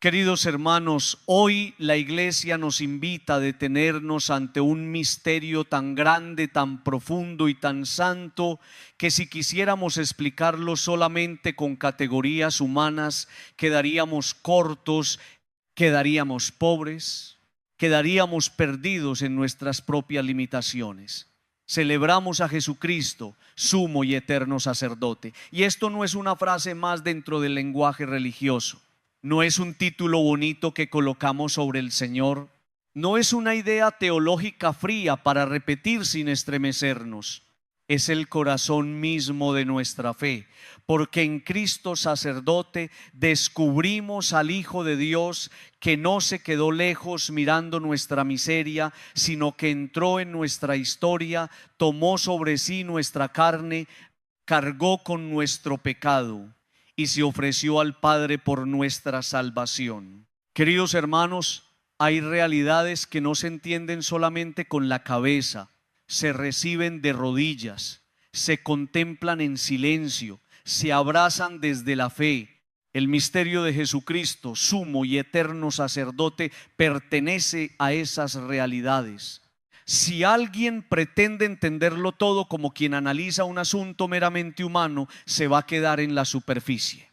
Queridos hermanos, hoy la Iglesia nos invita a detenernos ante un misterio tan grande, tan profundo y tan santo que si quisiéramos explicarlo solamente con categorías humanas, quedaríamos cortos, quedaríamos pobres, quedaríamos perdidos en nuestras propias limitaciones. Celebramos a Jesucristo, sumo y eterno sacerdote. Y esto no es una frase más dentro del lenguaje religioso. No es un título bonito que colocamos sobre el Señor. No es una idea teológica fría para repetir sin estremecernos. Es el corazón mismo de nuestra fe, porque en Cristo sacerdote descubrimos al Hijo de Dios que no se quedó lejos mirando nuestra miseria, sino que entró en nuestra historia, tomó sobre sí nuestra carne, cargó con nuestro pecado y se ofreció al Padre por nuestra salvación. Queridos hermanos, hay realidades que no se entienden solamente con la cabeza, se reciben de rodillas, se contemplan en silencio, se abrazan desde la fe. El misterio de Jesucristo, sumo y eterno sacerdote, pertenece a esas realidades. Si alguien pretende entenderlo todo como quien analiza un asunto meramente humano, se va a quedar en la superficie.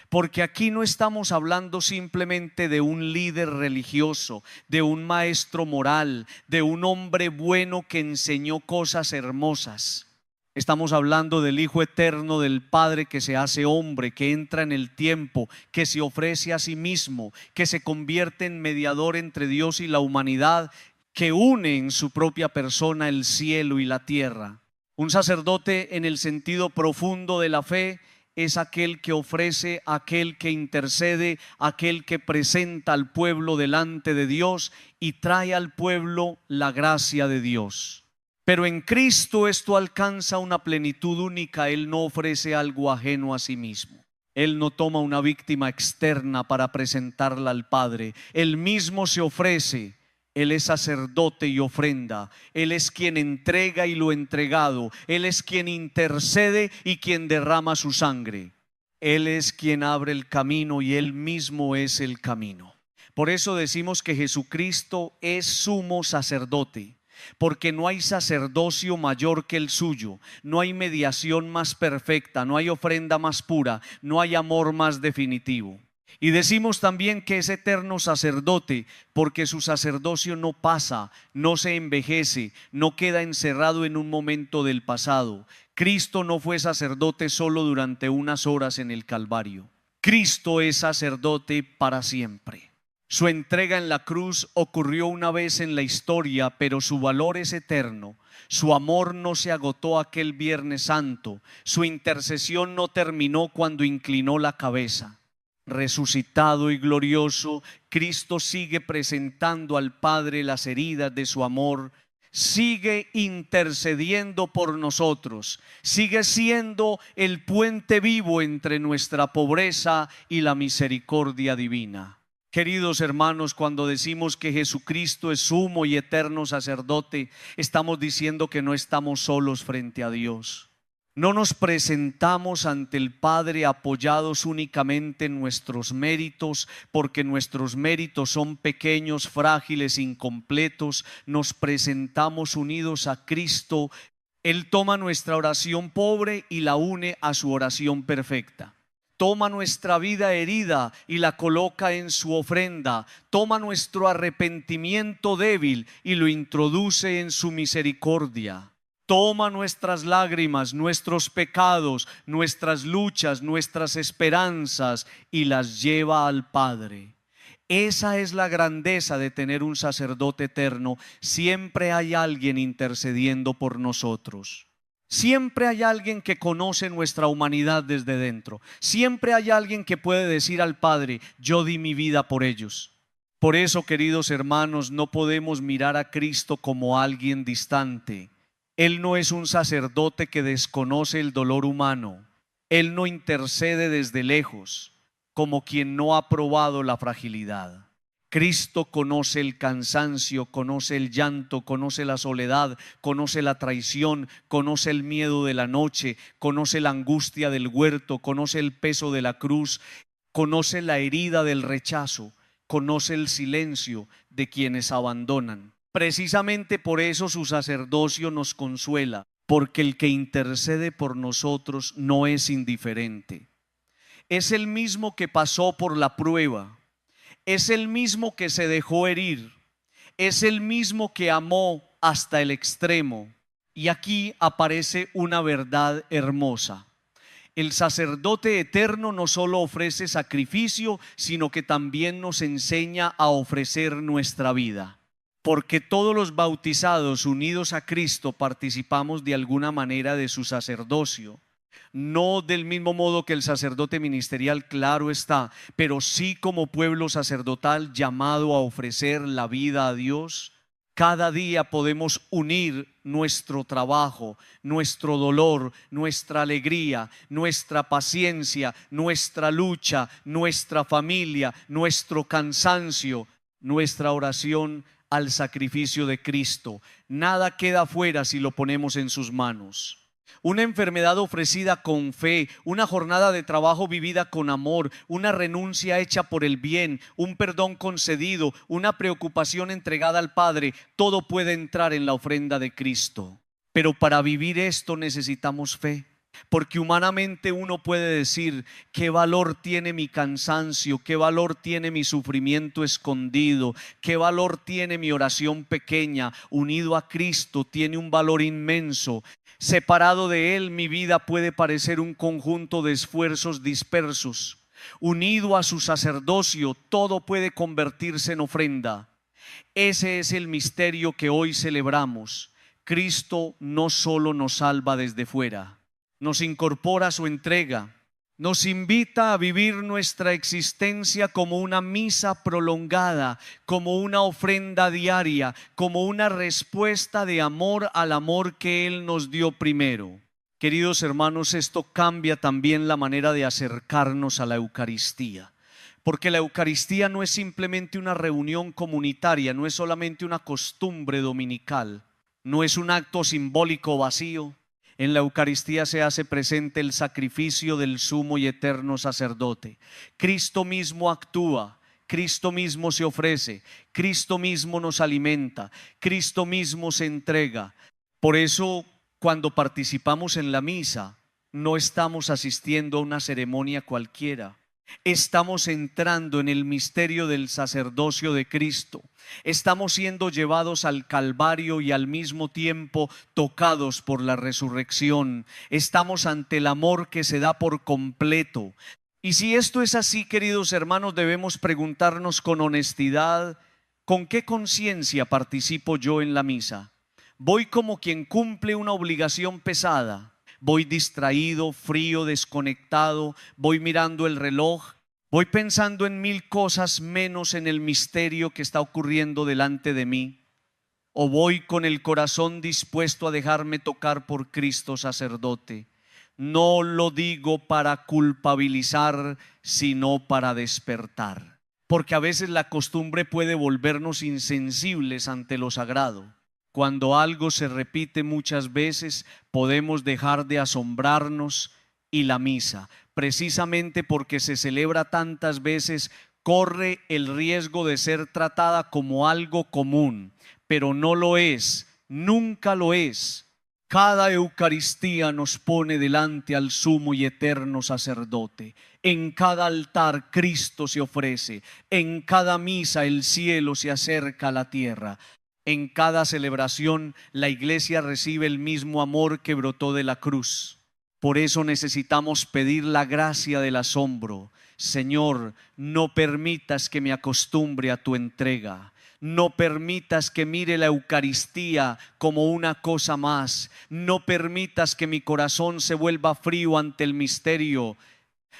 Porque aquí no estamos hablando simplemente de un líder religioso, de un maestro moral, de un hombre bueno que enseñó cosas hermosas. Estamos hablando del Hijo eterno del Padre que se hace hombre, que entra en el tiempo, que se ofrece a sí mismo, que se convierte en mediador entre Dios y la humanidad, que une en su propia persona el cielo y la tierra. Un sacerdote en el sentido profundo de la fe es aquel que ofrece, aquel que intercede, aquel que presenta al pueblo delante de Dios y trae al pueblo la gracia de Dios. Pero en Cristo esto alcanza una plenitud única. Él no ofrece algo ajeno a sí mismo. Él no toma una víctima externa para presentarla al Padre. Él mismo se ofrece. Él es sacerdote y ofrenda. Él es quien entrega y lo entregado. Él es quien intercede y quien derrama su sangre. Él es quien abre el camino y Él mismo es el camino. Por eso decimos que Jesucristo es sumo sacerdote, porque no hay sacerdocio mayor que el suyo, no hay mediación más perfecta, no hay ofrenda más pura, no hay amor más definitivo. Y decimos también que es eterno sacerdote porque su sacerdocio no pasa, no se envejece, no queda encerrado en un momento del pasado. Cristo no fue sacerdote solo durante unas horas en el Calvario. Cristo es sacerdote para siempre. Su entrega en la cruz ocurrió una vez en la historia, pero su valor es eterno. Su amor no se agotó aquel Viernes Santo. Su intercesión no terminó cuando inclinó la cabeza. Resucitado y glorioso, Cristo sigue presentando al Padre las heridas de su amor, sigue intercediendo por nosotros, sigue siendo el puente vivo entre nuestra pobreza y la misericordia divina. Queridos hermanos, cuando decimos que Jesucristo es sumo y eterno sacerdote, estamos diciendo que no estamos solos frente a Dios. No nos presentamos ante el Padre apoyados únicamente en nuestros méritos, porque nuestros méritos son pequeños, frágiles, incompletos. Nos presentamos unidos a Cristo. Él toma nuestra oración pobre y la une a su oración perfecta. Toma nuestra vida herida y la coloca en su ofrenda. Toma nuestro arrepentimiento débil y lo introduce en su misericordia. Toma nuestras lágrimas, nuestros pecados, nuestras luchas, nuestras esperanzas y las lleva al Padre. Esa es la grandeza de tener un sacerdote eterno. Siempre hay alguien intercediendo por nosotros. Siempre hay alguien que conoce nuestra humanidad desde dentro. Siempre hay alguien que puede decir al Padre: yo di mi vida por ellos. Por eso, queridos hermanos, no podemos mirar a Cristo como alguien distante. Él no es un sacerdote que desconoce el dolor humano. Él no intercede desde lejos, como quien no ha probado la fragilidad. Cristo conoce el cansancio, conoce el llanto, conoce la soledad, conoce la traición, conoce el miedo de la noche, conoce la angustia del huerto, conoce el peso de la cruz, conoce la herida del rechazo. conoce el silencio de quienes abandonan. Precisamente por eso su sacerdocio nos consuela, porque el que intercede por nosotros no es indiferente. Es el mismo que pasó por la prueba, es el mismo que se dejó herir, es el mismo que amó hasta el extremo. Y aquí aparece una verdad hermosa. El sacerdote eterno no solo ofrece sacrificio, sino que también nos enseña a ofrecer nuestra vida. Porque todos los bautizados unidos a Cristo participamos de alguna manera de su sacerdocio. No del mismo modo que el sacerdote ministerial, claro está, pero sí como pueblo sacerdotal llamado a ofrecer la vida a Dios. Cada día podemos unir nuestro trabajo, nuestro dolor, nuestra alegría, nuestra paciencia, nuestra lucha, nuestra familia, nuestro cansancio, nuestra oración al sacrificio de Cristo. Nada queda fuera si lo ponemos en sus manos. Una enfermedad ofrecida con fe, una jornada de trabajo vivida con amor, una renuncia hecha por el bien, un perdón concedido, una preocupación entregada al Padre, todo puede entrar en la ofrenda de Cristo. Pero para vivir esto necesitamos fe. Porque humanamente uno puede decir: ¿qué valor tiene mi cansancio? ¿Qué valor tiene mi sufrimiento escondido? ¿Qué valor tiene mi oración pequeña? Unido a Cristo tiene un valor inmenso. Separado de Él, mi vida puede parecer un conjunto de esfuerzos dispersos. Unido a su sacerdocio, todo puede convertirse en ofrenda. Ese es el misterio que hoy celebramos. Cristo no solo nos salva desde fuera, nos incorpora a su entrega, nos invita a vivir nuestra existencia como una misa prolongada, como una ofrenda diaria, como una respuesta de amor al amor que Él nos dio primero. Queridos hermanos, esto cambia también la manera de acercarnos a la Eucaristía. Porque la Eucaristía no es simplemente una reunión comunitaria, no es solamente una costumbre dominical, no es un acto simbólico vacío. En la Eucaristía se hace presente el sacrificio del sumo y eterno sacerdote. Cristo mismo actúa, Cristo mismo se ofrece, Cristo mismo nos alimenta, Cristo mismo se entrega. Por eso, cuando participamos en la misa, no estamos asistiendo a una ceremonia cualquiera. Estamos entrando en el misterio del sacerdocio de Cristo. Estamos siendo llevados al Calvario y al mismo tiempo tocados por la resurrección. Estamos ante el amor que se da por completo. Y si esto es así, queridos hermanos, debemos preguntarnos con honestidad: ¿con qué conciencia participo yo en la misa? ¿Voy como quien cumple una obligación pesada? ¿Voy distraído, frío, desconectado? ¿Voy mirando el reloj? ¿Voy pensando en mil cosas menos en el misterio que está ocurriendo delante de mí? ¿O voy con el corazón dispuesto a dejarme tocar por Cristo sacerdote? No lo digo para culpabilizar, sino para despertar. Porque a veces la costumbre puede volvernos insensibles ante lo sagrado. Cuando algo se repite muchas veces, podemos dejar de asombrarnos, y la misa, precisamente porque se celebra tantas veces, corre el riesgo de ser tratada como algo común, pero no lo es, nunca lo es. Cada Eucaristía nos pone delante al sumo y eterno sacerdote. En cada altar Cristo se ofrece, en cada misa el cielo se acerca a la tierra. En cada celebración la iglesia recibe el mismo amor que brotó de la cruz. Por eso necesitamos pedir la gracia del asombro. Señor, no permitas que me acostumbre a tu entrega. No permitas que mire la Eucaristía como una cosa más. No permitas que mi corazón se vuelva frío ante el misterio.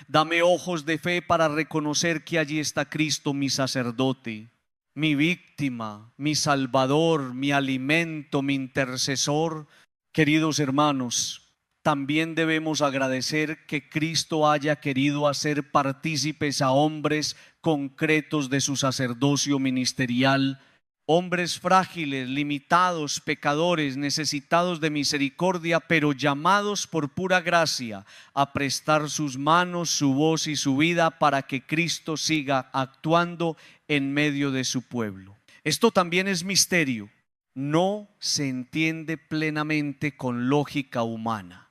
Dame ojos de fe para reconocer que allí está Cristo, mi sacerdote, mi víctima, mi salvador, mi alimento, mi intercesor. Queridos hermanos, también debemos agradecer que Cristo haya querido hacer partícipes a hombres concretos de su sacerdocio ministerial, hombres frágiles, limitados, pecadores, necesitados de misericordia, pero llamados por pura gracia a prestar sus manos, su voz y su vida para que Cristo siga actuando en medio de su pueblo. Esto también es misterio. No se entiende plenamente con lógica humana.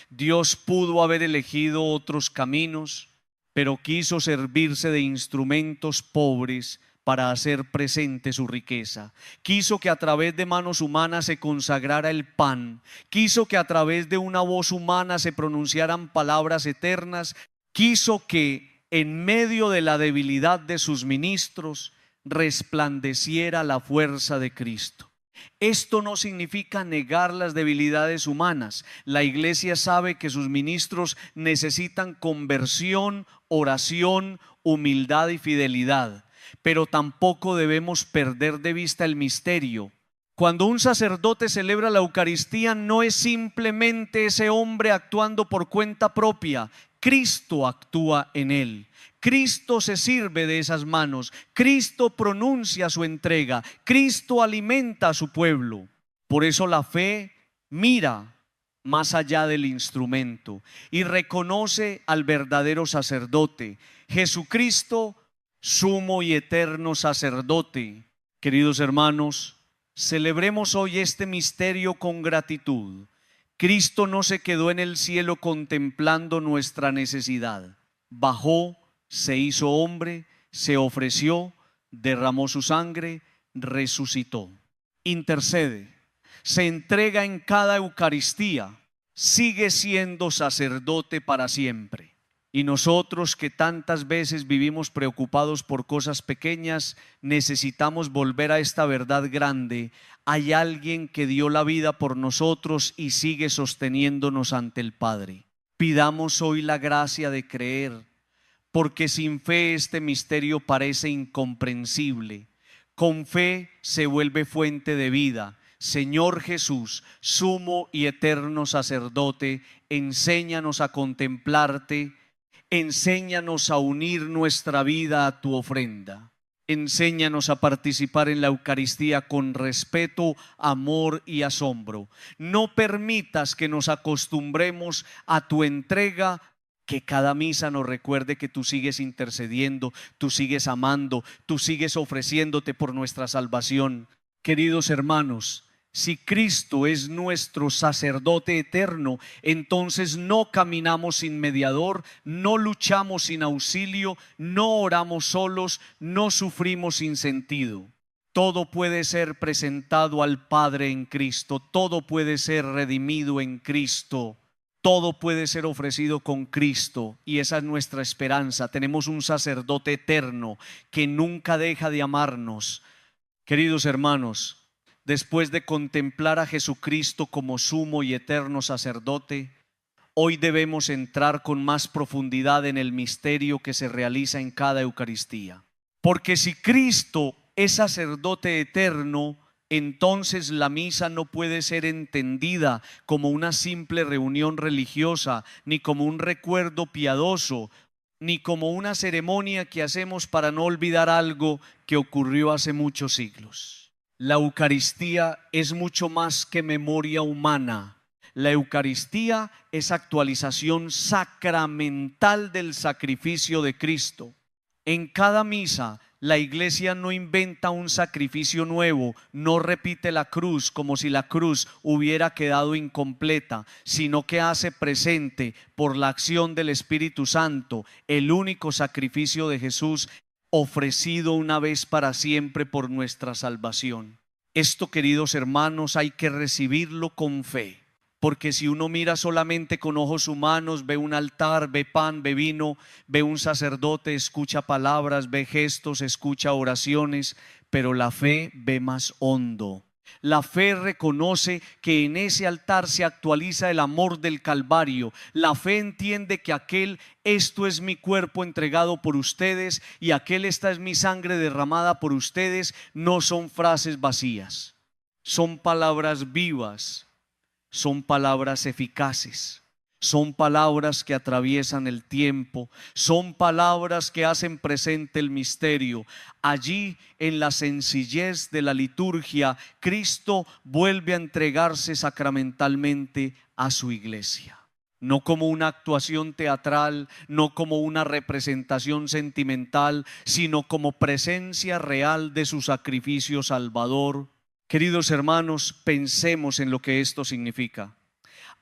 Dios pudo haber elegido otros caminos, pero quiso servirse de instrumentos pobres para hacer presente su riqueza. Quiso que a través de manos humanas se consagrara el pan. Quiso que a través de una voz humana se pronunciaran palabras eternas. Quiso que en medio de la debilidad de sus ministros resplandeciera la fuerza de Cristo. Esto no significa negar las debilidades humanas. La iglesia sabe que sus ministros necesitan conversión, oración, humildad y fidelidad, pero tampoco debemos perder de vista el misterio. Cuando un sacerdote celebra la Eucaristía, no es simplemente ese hombre actuando por cuenta propia. Cristo actúa en él. Cristo se sirve de esas manos. Cristo pronuncia su entrega. Cristo alimenta a su pueblo. Por eso la fe mira más allá del instrumento y reconoce al verdadero sacerdote, Jesucristo, sumo y eterno sacerdote. Queridos hermanos, celebremos hoy este misterio con gratitud. Cristo no se quedó en el cielo contemplando nuestra necesidad. Bajó, se hizo hombre, se ofreció, derramó su sangre, resucitó. Intercede, se entrega en cada Eucaristía, sigue siendo sacerdote para siempre. Y nosotros que tantas veces vivimos preocupados por cosas pequeñas, necesitamos volver a esta verdad grande. Hay alguien que dio la vida por nosotros y sigue sosteniéndonos ante el Padre. Pidamos hoy la gracia de creer, porque sin fe este misterio parece incomprensible. Con fe se vuelve fuente de vida. Señor Jesús, sumo y eterno sacerdote, enséñanos a contemplarte, enséñanos a unir nuestra vida a tu ofrenda. Enséñanos a participar en la Eucaristía con respeto, amor y asombro. No permitas que nos acostumbremos a tu entrega, que cada misa nos recuerde que tú sigues intercediendo, tú sigues amando, tú sigues ofreciéndote por nuestra salvación. Queridos hermanos, si Cristo es nuestro sacerdote eterno, entonces no caminamos sin mediador, no luchamos sin auxilio, no oramos solos, no sufrimos sin sentido. Todo puede ser presentado al Padre en Cristo, todo puede ser redimido en Cristo. Todo puede ser ofrecido con Cristo y esa es nuestra esperanza. Tenemos un sacerdote eterno que nunca deja de amarnos. Queridos hermanos, después de contemplar a Jesucristo como sumo y eterno sacerdote, hoy debemos entrar con más profundidad en el misterio que se realiza en cada Eucaristía. Porque si Cristo es sacerdote eterno, entonces la misa no puede ser entendida como una simple reunión religiosa, ni como un recuerdo piadoso, ni como una ceremonia que hacemos para no olvidar algo que ocurrió hace muchos siglos. La Eucaristía es mucho más que memoria humana. La Eucaristía es actualización sacramental del sacrificio de Cristo. En cada misa, la iglesia no inventa un sacrificio nuevo, no repite la cruz como si la cruz hubiera quedado incompleta, sino que hace presente por la acción del Espíritu Santo el único sacrificio de Jesús ofrecido una vez para siempre por nuestra salvación. Esto, queridos hermanos, hay que recibirlo con fe. Porque si uno mira solamente con ojos humanos, ve un altar, ve pan, ve vino, ve un sacerdote, escucha palabras, ve gestos, escucha oraciones, pero la fe ve más hondo. La fe reconoce que en ese altar se actualiza el amor del Calvario. La fe entiende que esto es mi cuerpo entregado por ustedes y esta es mi sangre derramada por ustedes. No son frases vacías, son palabras vivas. Son palabras eficaces, Son palabras que atraviesan el tiempo, son palabras que hacen presente el misterio. Allí, en la sencillez de la liturgia, Cristo vuelve a entregarse sacramentalmente a su iglesia. No como una actuación teatral, no como una representación sentimental, sino como presencia real de su sacrificio salvador. Queridos hermanos, pensemos en lo que esto significa.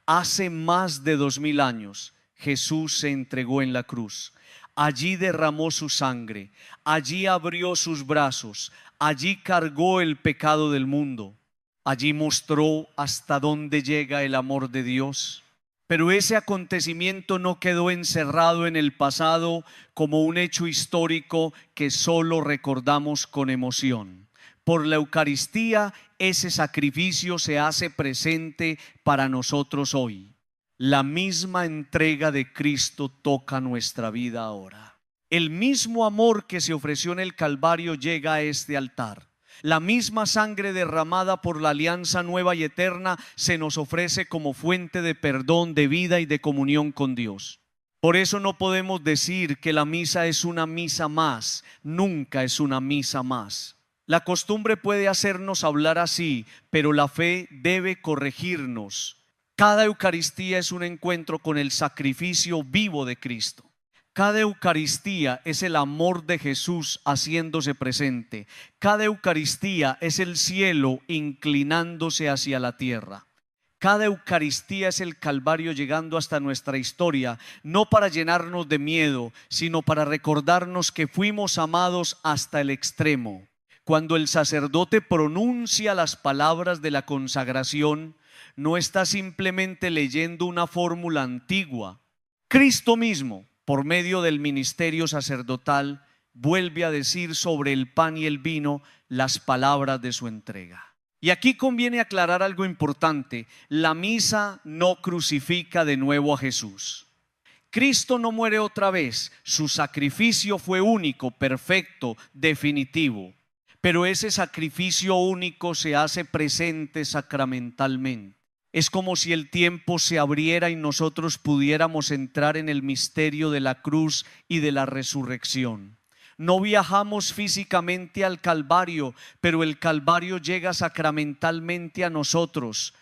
Hace más de 2000 años Jesús se entregó en la cruz. Allí derramó su sangre, allí abrió sus brazos, allí cargó el pecado del mundo, allí mostró hasta dónde llega el amor de Dios. Pero ese acontecimiento no quedó encerrado en el pasado como un hecho histórico que solo recordamos con emoción. Por la Eucaristía, ese sacrificio se hace presente para nosotros hoy. La misma entrega de Cristo toca nuestra vida ahora. El mismo amor que se ofreció en el Calvario llega a este altar. La misma sangre derramada por la alianza nueva y eterna se nos ofrece como fuente de perdón, de vida y de comunión con Dios. Por eso no podemos decir que la misa es una misa más. Nunca es una misa más. La costumbre puede hacernos hablar así, pero la fe debe corregirnos. Cada Eucaristía es un encuentro con el sacrificio vivo de Cristo. Cada Eucaristía es el amor de Jesús haciéndose presente. Cada Eucaristía es el cielo inclinándose hacia la tierra. Cada Eucaristía es el Calvario llegando hasta nuestra historia, no para llenarnos de miedo, sino para recordarnos que fuimos amados hasta el extremo. Cuando el sacerdote pronuncia las palabras de la consagración, no está simplemente leyendo una fórmula antigua. Cristo mismo, por medio del ministerio sacerdotal, vuelve a decir sobre el pan y el vino las palabras de su entrega. Y aquí conviene aclarar algo importante: la misa no crucifica de nuevo a Jesús. Cristo no muere otra vez, su sacrificio fue único, perfecto, definitivo. Pero ese sacrificio único se hace presente sacramentalmente. Es como si el tiempo se abriera y nosotros pudiéramos entrar en el misterio de la cruz y de la resurrección. No viajamos físicamente al Calvario, pero el Calvario llega sacramentalmente a nosotros.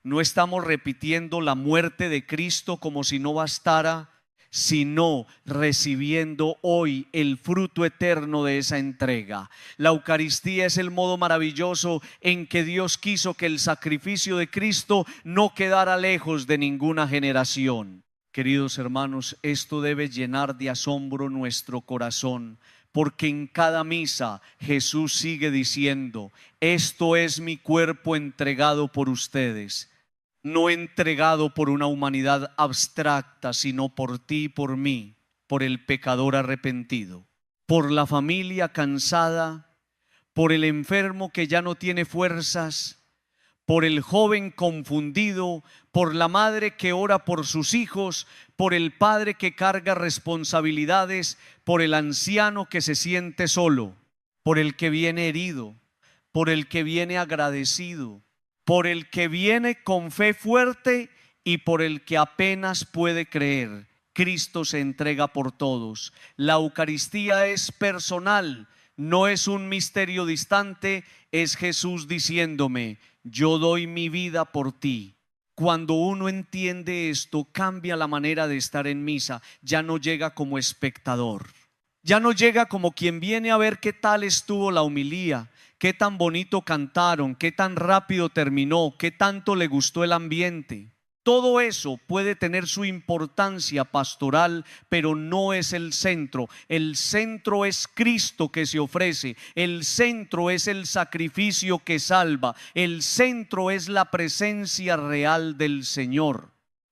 No estamos repitiendo la muerte de Cristo como si no bastara, sino recibiendo hoy el fruto eterno de esa entrega. La Eucaristía es el modo maravilloso en que Dios quiso que el sacrificio de Cristo no quedara lejos de ninguna generación. Queridos hermanos, esto debe llenar de asombro nuestro corazón, porque en cada misa Jesús sigue diciendo: esto es mi cuerpo entregado por ustedes. No entregado por una humanidad abstracta, sino por ti y por mí, por el pecador arrepentido, por la familia cansada, por el enfermo que ya no tiene fuerzas, por el joven confundido, por la madre que ora por sus hijos, por el padre que carga responsabilidades, por el anciano que se siente solo, por el que viene herido, por el que viene agradecido, por el que viene con fe fuerte y por el que apenas puede creer. Cristo se entrega por todos. La Eucaristía es personal, no es un misterio distante, es Jesús diciéndome: yo doy mi vida por ti. Cuando uno entiende esto, cambia la manera de estar en misa. Ya no llega como espectador, ya no llega como quien viene a ver qué tal estuvo la homilía, qué tan bonito cantaron, qué tan rápido terminó, qué tanto le gustó el ambiente. Todo eso puede tener su importancia pastoral, pero no es el centro. El centro es Cristo que se ofrece. El centro es el sacrificio que salva. El centro es la presencia real del Señor.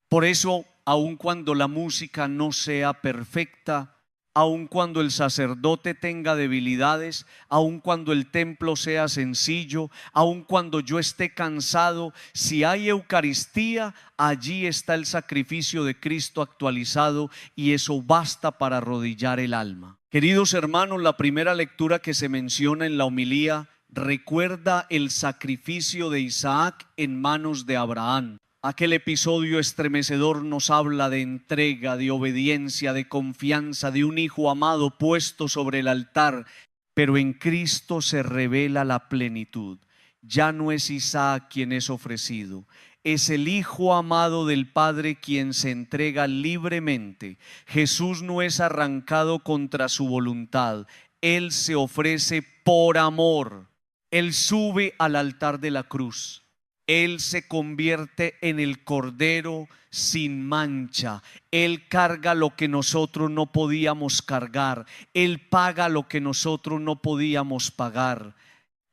Por eso, aun cuando la música no sea perfecta, aun cuando el sacerdote tenga debilidades, aun cuando el templo sea sencillo, aun cuando yo esté cansado, si hay Eucaristía, allí está el sacrificio de Cristo actualizado, y eso basta para arrodillar el alma. Queridos hermanos, la primera lectura que se menciona en la homilía recuerda el sacrificio de Isaac en manos de Abraham. Aquel episodio estremecedor nos habla de entrega, de obediencia, de confianza, de un hijo amado puesto sobre el altar. Pero en Cristo se revela la plenitud. Ya no es Isaac quien es ofrecido, es el Hijo amado del Padre quien se entrega libremente. Jesús no es arrancado contra su voluntad, Él se ofrece por amor. Él sube al altar de la cruz. Él se convierte en el Cordero sin mancha. Él carga lo que nosotros no podíamos cargar. Él paga lo que nosotros no podíamos pagar.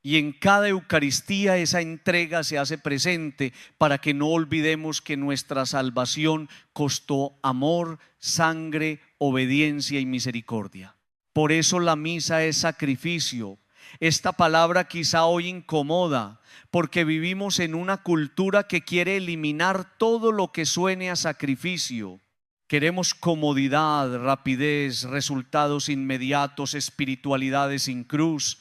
Y en cada Eucaristía esa entrega se hace presente para que no olvidemos que nuestra salvación costó amor, sangre, obediencia y misericordia. Por eso la misa es sacrificio. Esta palabra quizá hoy incomoda, porque vivimos en una cultura que quiere eliminar todo lo que suene a sacrificio. Queremos comodidad, rapidez, resultados inmediatos, espiritualidades sin cruz.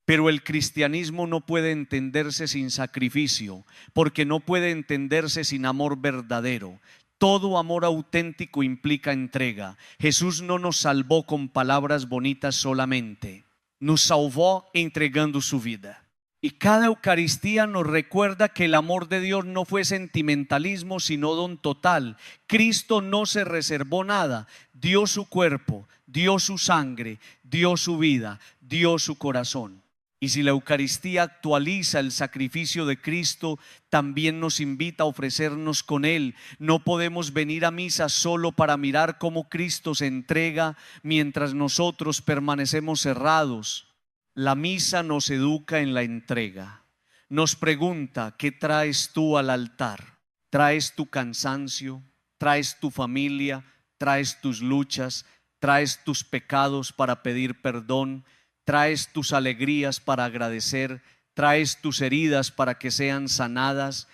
Pero el cristianismo no puede entenderse sin sacrificio, porque no puede entenderse sin amor verdadero. Todo amor auténtico implica entrega. Jesús no nos salvó con palabras bonitas solamente. Nos salvó entregando su vida. Y cada Eucaristía nos recuerda que el amor de Dios no fue sentimentalismo, sino don total. Cristo no se reservó nada. Dio su cuerpo, dio su sangre, dio su vida, dio su corazón. Y si la Eucaristía actualiza el sacrificio de Cristo, también nos invita a ofrecernos con Él. No podemos venir a misa solo para mirar cómo Cristo se entrega mientras nosotros permanecemos cerrados. La misa nos educa en la entrega. Nos pregunta: ¿qué traes tú al altar? ¿Traes tu cansancio? ¿Traes tu familia? ¿Traes tus luchas? ¿Traes tus pecados para pedir perdón? ¿Traes tus alegrías para agradecer? ¿Traes tus heridas para que sean sanadas?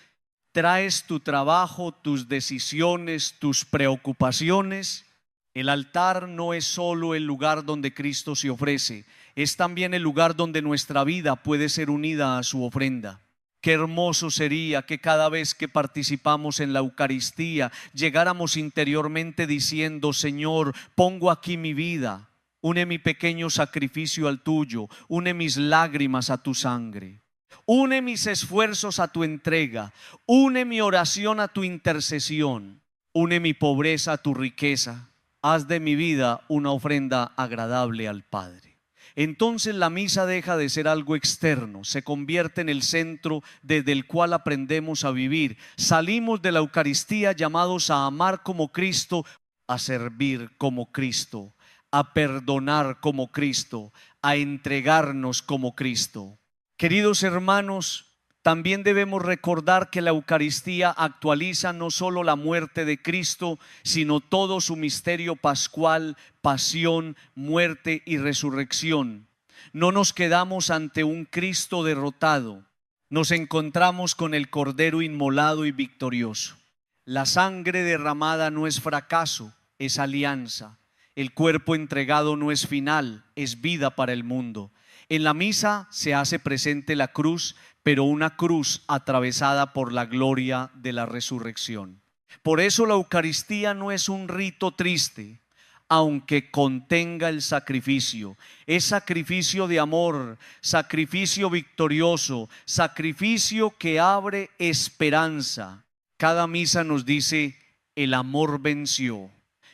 ¿Traes tu trabajo, tus decisiones, tus preocupaciones? El altar no es solo el lugar donde Cristo se ofrece, es también el lugar donde nuestra vida puede ser unida a su ofrenda. Qué hermoso sería que cada vez que participamos en la Eucaristía llegáramos interiormente diciendo: Señor, pongo aquí mi vida. Une mi pequeño sacrificio al tuyo, une mis lágrimas a tu sangre, une mis esfuerzos a tu entrega, une mi oración a tu intercesión, une mi pobreza a tu riqueza. Haz de mi vida una ofrenda agradable al Padre. Entonces la misa deja de ser algo externo, se convierte en el centro desde el cual aprendemos a vivir. Salimos de la Eucaristía llamados a amar como Cristo, a servir como Cristo, a perdonar como Cristo, a entregarnos como Cristo. Queridos hermanos, también debemos recordar que la Eucaristía actualiza no solo la muerte de Cristo, sino todo su misterio pascual, pasión, muerte y resurrección. No nos quedamos ante un Cristo derrotado, nos encontramos con el Cordero inmolado y victorioso. La sangre derramada no es fracaso, es alianza. El cuerpo entregado no es final, es vida para el mundo. En la misa se hace presente la cruz, pero una cruz atravesada por la gloria de la resurrección. Por eso la Eucaristía no es un rito triste, aunque contenga el sacrificio. Es sacrificio de amor, sacrificio victorioso, sacrificio que abre esperanza. Cada misa nos dice: el amor venció.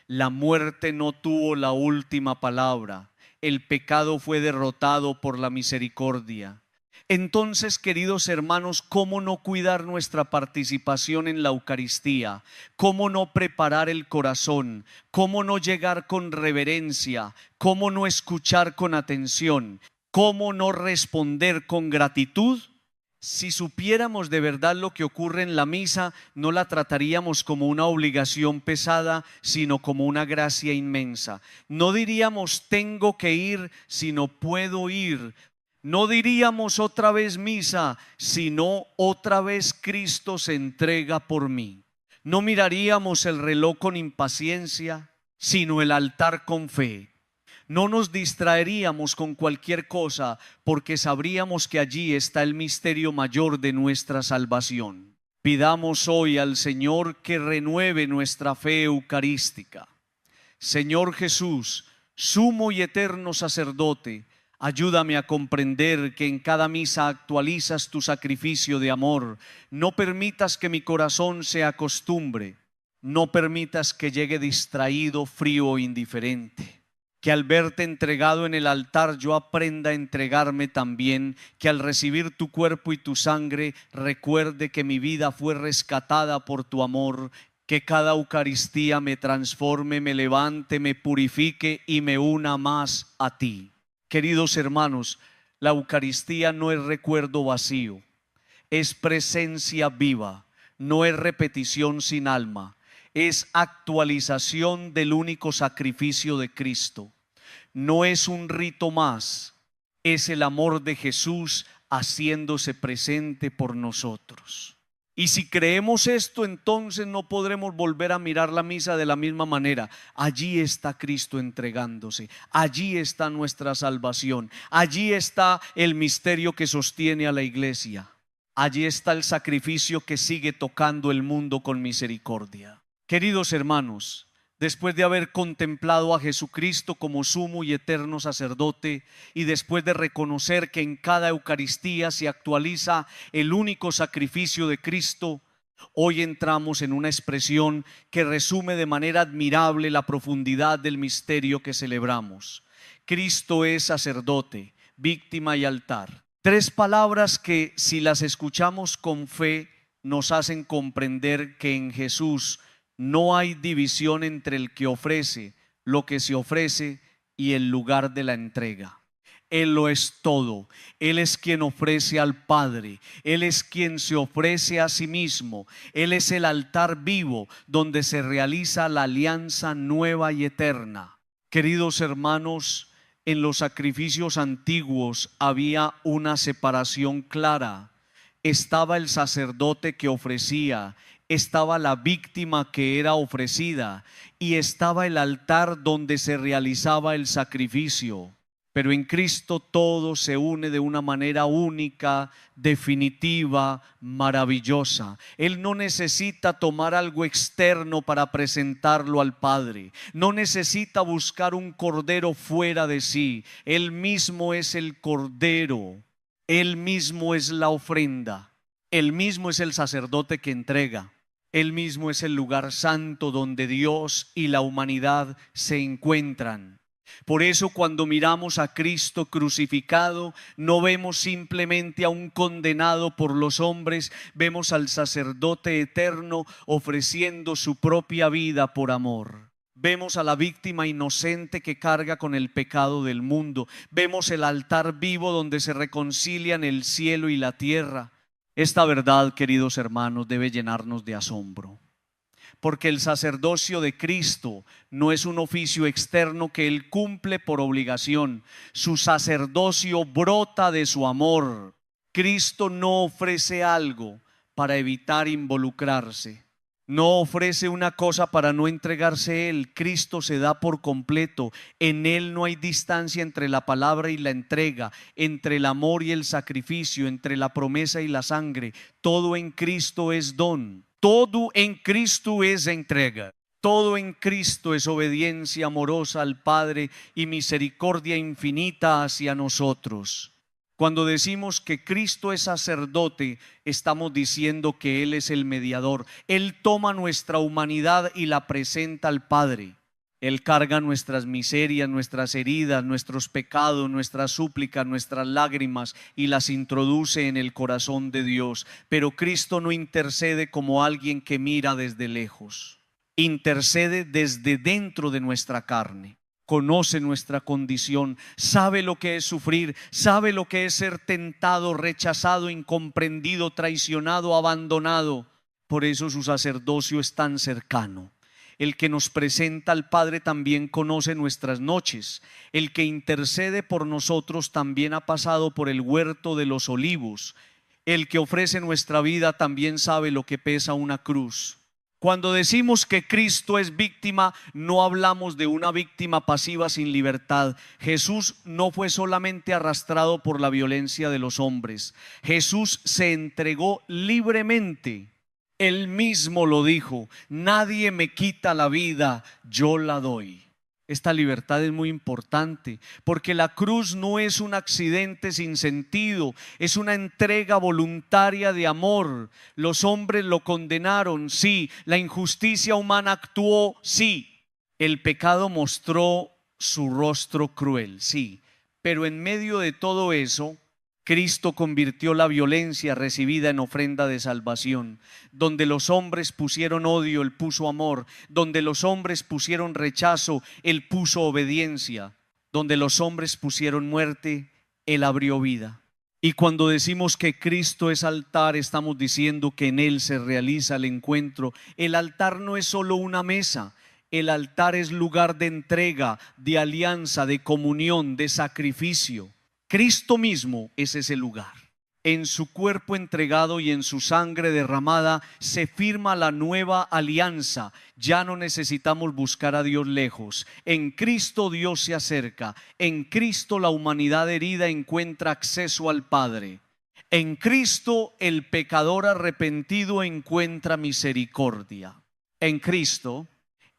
La muerte no tuvo la última palabra. El pecado fue derrotado por la misericordia. Entonces, queridos hermanos, ¿cómo no cuidar nuestra participación en la Eucaristía? ¿Cómo no preparar el corazón? ¿Cómo no llegar con reverencia? ¿Cómo no escuchar con atención? ¿Cómo no responder con gratitud? Si supiéramos de verdad lo que ocurre en la misa, no la trataríamos como una obligación pesada, sino como una gracia inmensa. No diríamos tengo que ir, sino puedo ir. No diríamos otra vez misa, sino otra vez Cristo se entrega por mí. No miraríamos el reloj con impaciencia, sino el altar con fe. No nos distraeríamos con cualquier cosa, porque sabríamos que allí está el misterio mayor de nuestra salvación. Pidamos hoy al Señor que renueve nuestra fe eucarística. Señor Jesús, sumo y eterno sacerdote, ayúdame a comprender que en cada misa actualizas tu sacrificio de amor. No permitas que mi corazón se acostumbre. No permitas que llegue distraído, frío o indiferente. Que al verte entregado en el altar yo aprenda a entregarme también. Que al recibir tu cuerpo y tu sangre recuerde que mi vida fue rescatada por tu amor. Que cada Eucaristía me transforme, me levante, me purifique y me una más a ti. Queridos hermanos, la Eucaristía no es recuerdo vacío, es presencia viva, no es repetición sin alma, es actualización del único sacrificio de Cristo. No es un rito más, es el amor de Jesús haciéndose presente por nosotros. Y si creemos esto, entonces no podremos volver a mirar la misa de la misma manera. Allí está Cristo entregándose, allí está nuestra salvación, allí está el misterio que sostiene a la iglesia, allí está el sacrificio que sigue tocando el mundo con misericordia. Queridos hermanos, después de haber contemplado a Jesucristo como sumo y eterno sacerdote y después de reconocer que en cada Eucaristía se actualiza el único sacrificio de Cristo, hoy entramos en una expresión que resume de manera admirable la profundidad del misterio que celebramos. Cristo es sacerdote, víctima y altar. Tres palabras que, si las escuchamos con fe, nos hacen comprender que en Jesús no hay división entre el que ofrece, lo que se ofrece y el lugar de la entrega. Él lo es todo. Él es quien ofrece al Padre. Él es quien se ofrece a sí mismo. Él es el altar vivo donde se realiza la alianza nueva y eterna. Queridos hermanos, en los sacrificios antiguos había una separación clara. Estaba el sacerdote que ofrecía, estaba la víctima que era ofrecida y estaba el altar donde se realizaba el sacrificio. Pero en Cristo todo se une de una manera única, definitiva, maravillosa. Él no necesita tomar algo externo para presentarlo al Padre. No necesita buscar un cordero fuera de sí. Él mismo es el cordero. Él mismo es la ofrenda. Él mismo es el sacerdote que entrega. Él mismo es el lugar santo donde Dios y la humanidad se encuentran. Por eso cuando miramos a Cristo crucificado, no vemos simplemente a un condenado por los hombres, vemos al sacerdote eterno ofreciendo su propia vida por amor. Vemos a la víctima inocente que carga con el pecado del mundo. Vemos el altar vivo donde se reconcilian el cielo y la tierra. Esta verdad, queridos hermanos, debe llenarnos de asombro, porque el sacerdocio de Cristo no es un oficio externo que Él cumple por obligación. Su sacerdocio brota de su amor. Cristo no ofrece algo para evitar involucrarse. No ofrece una cosa para no entregarse Él. Cristo se da por completo. En Él no hay distancia entre la palabra y la entrega, entre el amor y el sacrificio, entre la promesa y la sangre. Todo en Cristo es don. Todo en Cristo es entrega. Todo en Cristo es obediencia amorosa al Padre y misericordia infinita hacia nosotros. Cuando decimos que Cristo es sacerdote, estamos diciendo que Él es el mediador. Él toma nuestra humanidad y la presenta al Padre. Él carga nuestras miserias, nuestras heridas, nuestros pecados, nuestras súplicas, nuestras lágrimas y las introduce en el corazón de Dios. Pero Cristo no intercede como alguien que mira desde lejos. Intercede desde dentro de nuestra carne. Conoce nuestra condición, sabe lo que es sufrir, sabe lo que es ser tentado, rechazado, incomprendido, traicionado, abandonado. Por eso su sacerdocio es tan cercano. El que nos presenta al Padre también conoce nuestras noches. El que intercede por nosotros también ha pasado por el huerto de los olivos. El que ofrece nuestra vida también sabe lo que pesa una cruz. Cuando decimos que Cristo es víctima, no hablamos de una víctima pasiva sin libertad. Jesús no fue solamente arrastrado por la violencia de los hombres. Jesús se entregó libremente. Él mismo lo dijo: nadie me quita la vida, yo la doy. Esta libertad es muy importante porque la cruz no es un accidente sin sentido, es una entrega voluntaria de amor. Los hombres lo condenaron, sí. La injusticia humana actuó, sí. El pecado mostró su rostro cruel, sí. Pero en medio de todo eso, Cristo convirtió la violencia recibida en ofrenda de salvación. Donde los hombres pusieron odio, Él puso amor. Donde los hombres pusieron rechazo, Él puso obediencia. Donde los hombres pusieron muerte, Él abrió vida. Y cuando decimos que Cristo es altar, estamos diciendo que en Él se realiza el encuentro. El altar no es solo una mesa. El altar es lugar de entrega, de alianza, de comunión, de sacrificio. Cristo mismo es ese lugar. En su cuerpo entregado y en su sangre derramada se firma la nueva alianza. Ya no necesitamos buscar a Dios lejos. En Cristo Dios se acerca. En Cristo la humanidad herida encuentra acceso al Padre. En Cristo el pecador arrepentido encuentra misericordia. En Cristo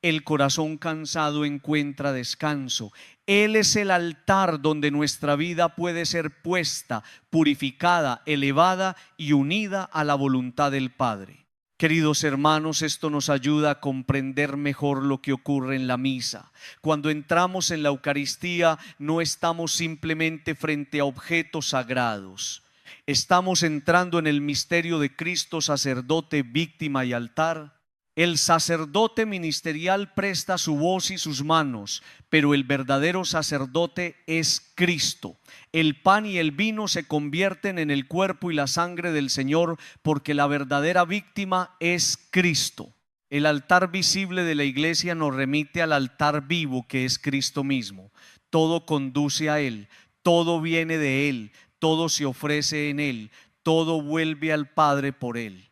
el corazón cansado encuentra descanso. Él es el altar donde nuestra vida puede ser puesta, purificada, elevada y unida a la voluntad del Padre. Queridos hermanos, esto nos ayuda a comprender mejor lo que ocurre en la misa. Cuando entramos en la Eucaristía, no estamos simplemente frente a objetos sagrados. Estamos entrando en el misterio de Cristo, sacerdote, víctima y altar. El sacerdote ministerial presta su voz y sus manos, pero el verdadero sacerdote es Cristo. El pan y el vino se convierten en el cuerpo y la sangre del Señor, porque la verdadera víctima es Cristo. El altar visible de la iglesia nos remite al altar vivo que es Cristo mismo. Todo conduce a Él, todo viene de Él, todo se ofrece en Él, todo vuelve al Padre por Él.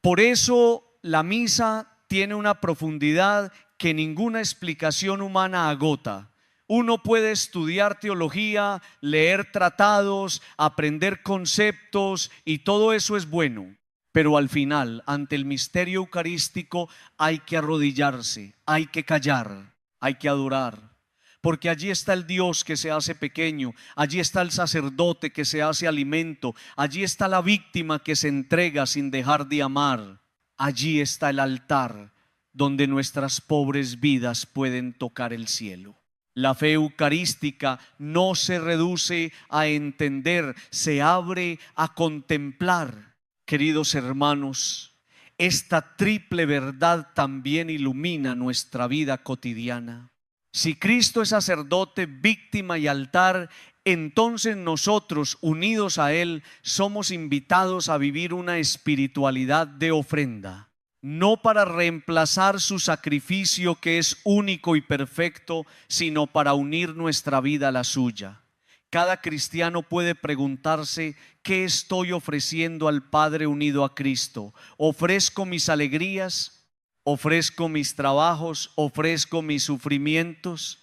Por eso la misa tiene una profundidad que ninguna explicación humana agota. Uno puede estudiar teología, leer tratados, aprender conceptos y todo eso es bueno. Pero al final, ante el misterio eucarístico, hay que arrodillarse, hay que callar, hay que adorar. Porque allí está el Dios que se hace pequeño, allí está el sacerdote que se hace alimento, allí está la víctima que se entrega sin dejar de amar. Allí está el altar donde nuestras pobres vidas pueden tocar el cielo. La fe eucarística no se reduce a entender, se abre a contemplar. Queridos hermanos, esta triple verdad también ilumina nuestra vida cotidiana. Si Cristo es sacerdote, víctima y altar, entonces nosotros, unidos a Él, somos invitados a vivir una espiritualidad de ofrenda, no para reemplazar su sacrificio que es único y perfecto, sino para unir nuestra vida a la suya. Cada cristiano puede preguntarse: ¿qué estoy ofreciendo al Padre unido a Cristo? ¿Ofrezco mis alegrías? ¿Ofrezco mis trabajos? ¿Ofrezco mis sufrimientos?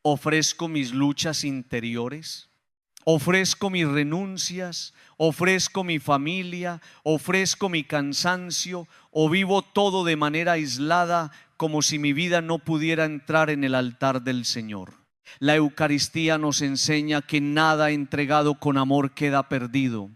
¿Ofrezco mis luchas interiores? ¿Ofrezco mis renuncias? ¿Ofrezco mi familia? ¿Ofrezco mi cansancio? ¿O vivo todo de manera aislada, como si mi vida no pudiera entrar en el altar del Señor? La Eucaristía nos enseña que nada entregado con amor queda perdido.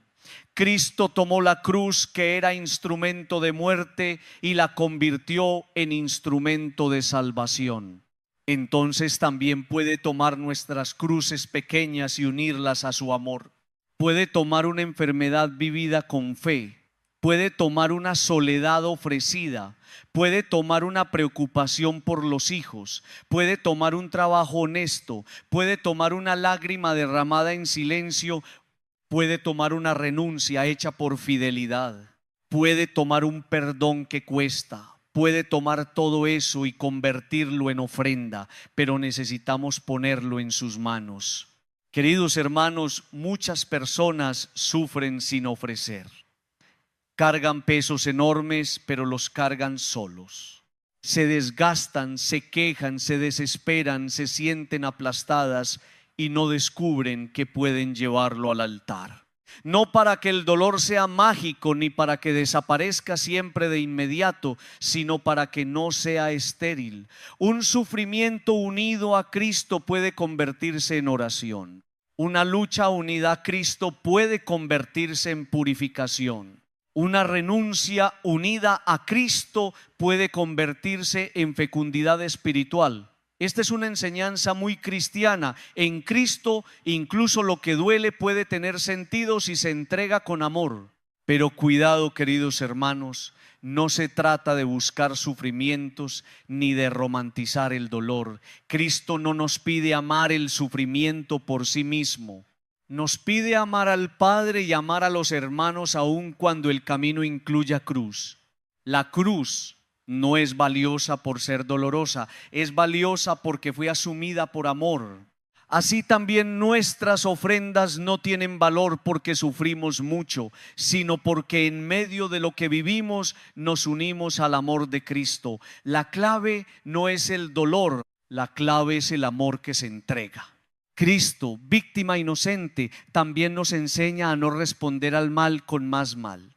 Cristo tomó la cruz que era instrumento de muerte y la convirtió en instrumento de salvación. Entonces también puede tomar nuestras cruces pequeñas y unirlas a su amor. Puede tomar una enfermedad vivida con fe. Puede tomar una soledad ofrecida. Puede tomar una preocupación por los hijos. Puede tomar un trabajo honesto. Puede tomar una lágrima derramada en silencio. Puede tomar una renuncia hecha por fidelidad. Puede tomar un perdón que cuesta. Puede tomar todo eso y convertirlo en ofrenda, pero necesitamos ponerlo en sus manos. Queridos hermanos, muchas personas sufren sin ofrecer. Cargan pesos enormes, pero los cargan solos. Se desgastan, se quejan, se desesperan, se sienten aplastadas y no descubren que pueden llevarlo al altar. No para que el dolor sea mágico ni para que desaparezca siempre de inmediato, sino para que no sea estéril. Un sufrimiento unido a Cristo puede convertirse en oración. Una lucha unida a Cristo puede convertirse en purificación. Una renuncia unida a Cristo puede convertirse en fecundidad espiritual. Esta es una enseñanza muy cristiana. En Cristo incluso lo que duele puede tener sentido si se entrega con amor. Pero cuidado, queridos hermanos, no se trata de buscar sufrimientos ni de romantizar el dolor. Cristo no nos pide amar el sufrimiento por sí mismo. Nos pide amar al Padre y amar a los hermanos aun cuando el camino incluya cruz. La cruz no es valiosa por ser dolorosa, es valiosa porque fue asumida por amor. Así también nuestras ofrendas no tienen valor porque sufrimos mucho, sino porque en medio de lo que vivimos nos unimos al amor de Cristo. La clave no es el dolor, la clave es el amor que se entrega. Cristo, víctima inocente, también nos enseña a no responder al mal con más mal.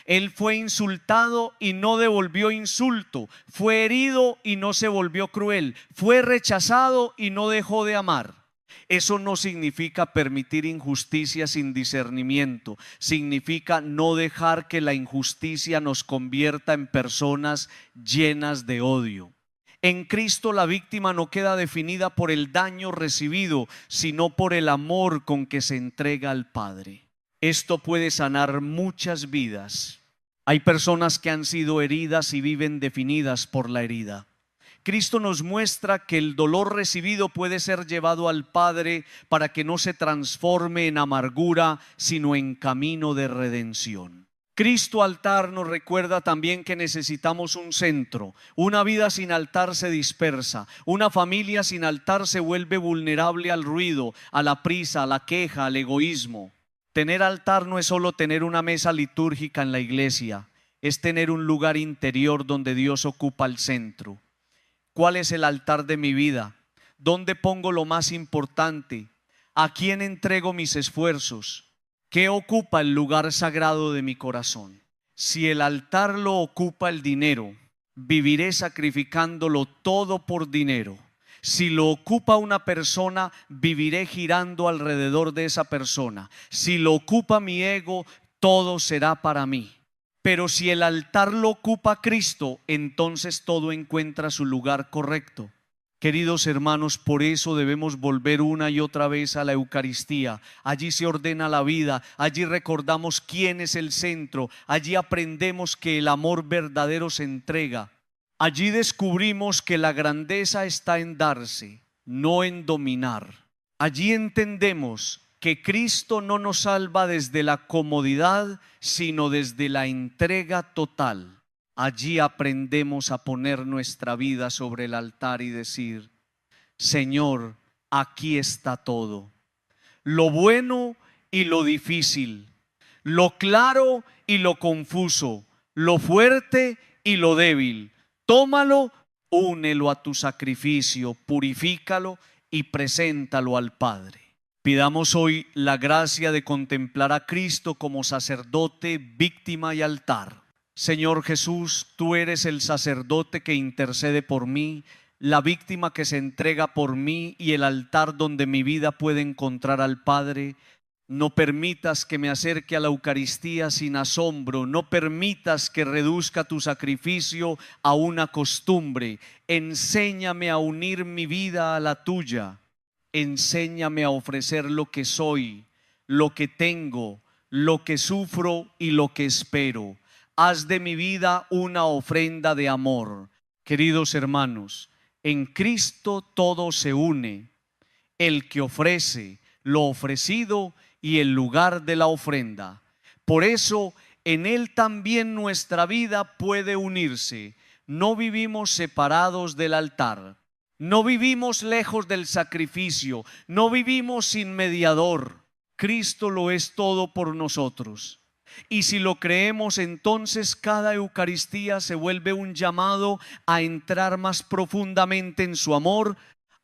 Él fue insultado y no devolvió insulto, fue herido y no se volvió cruel, fue rechazado y no dejó de amar. Eso no significa permitir injusticia sin discernimiento, significa no dejar que la injusticia nos convierta en personas llenas de odio. En Cristo la víctima no queda definida por el daño recibido, sino por el amor con que se entrega al Padre. Esto puede sanar muchas vidas. Hay personas que han sido heridas y viven definidas por la herida. Cristo nos muestra que el dolor recibido puede ser llevado al Padre para que no se transforme en amargura, sino en camino de redención. Cristo altar nos recuerda también que necesitamos un centro. Una vida sin altar se dispersa. Una familia sin altar se vuelve vulnerable al ruido, a la prisa, a la queja, al egoísmo. Tener altar no es solo tener una mesa litúrgica en la iglesia, es tener un lugar interior donde Dios ocupa el centro. ¿Cuál es el altar de mi vida? ¿Dónde pongo lo más importante? ¿A quién entrego mis esfuerzos? ¿Qué ocupa el lugar sagrado de mi corazón? Si el altar lo ocupa el dinero, viviré sacrificándolo todo por dinero. Si lo ocupa una persona, viviré girando alrededor de esa persona. Si lo ocupa mi ego, todo será para mí. Pero si el altar lo ocupa Cristo, entonces todo encuentra su lugar correcto. Queridos hermanos, por eso debemos volver una y otra vez a la Eucaristía. Allí se ordena la vida, allí recordamos quién es el centro, allí aprendemos que el amor verdadero se entrega. Allí descubrimos que la grandeza está en darse, no en dominar. Allí entendemos que Cristo no nos salva desde la comodidad, sino desde la entrega total. Allí aprendemos a poner nuestra vida sobre el altar y decir: Señor, aquí está todo. Lo bueno y lo difícil, lo claro y lo confuso, lo fuerte y lo débil. Tómalo, únelo a tu sacrificio, purifícalo y preséntalo al Padre. Pidamos hoy la gracia de contemplar a Cristo como sacerdote, víctima y altar. Señor Jesús, tú eres el sacerdote que intercede por mí, la víctima que se entrega por mí y el altar donde mi vida puede encontrar al Padre. No permitas que me acerque a la Eucaristía sin asombro, no permitas que reduzca tu sacrificio a una costumbre. Enséñame a unir mi vida a la tuya, enséñame a ofrecer lo que soy, lo que tengo, lo que sufro y lo que espero. Haz de mi vida una ofrenda de amor. Queridos hermanos, en Cristo todo se une. El que ofrece, lo ofrecido y el lugar de la ofrenda. Por eso en Él también nuestra vida puede unirse. No vivimos separados del altar. No vivimos lejos del sacrificio. No vivimos sin mediador. Cristo lo es todo por nosotros. Y si lo creemos, entonces cada Eucaristía se vuelve un llamado a entrar más profundamente en su amor,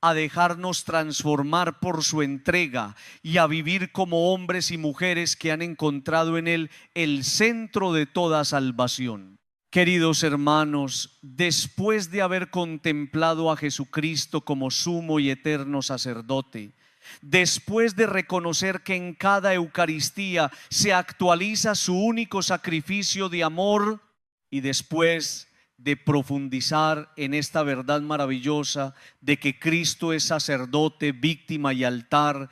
a dejarnos transformar por su entrega y a vivir como hombres y mujeres que han encontrado en Él el centro de toda salvación. Queridos hermanos, después de haber contemplado a Jesucristo como sumo y eterno sacerdote, después de reconocer que en cada Eucaristía se actualiza su único sacrificio de amor, y después de profundizar en esta verdad maravillosa de que Cristo es sacerdote, víctima y altar,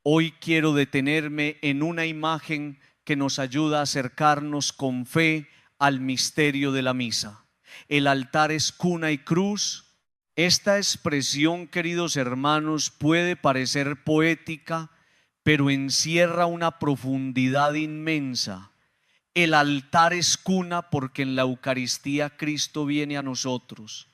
hoy quiero detenerme en una imagen que nos ayuda a acercarnos con fe al misterio de la misa. El altar es cuna y cruz. Esta expresión, queridos hermanos, puede parecer poética, pero encierra una profundidad inmensa. El altar es cuna porque en la Eucaristía Cristo viene a nosotros.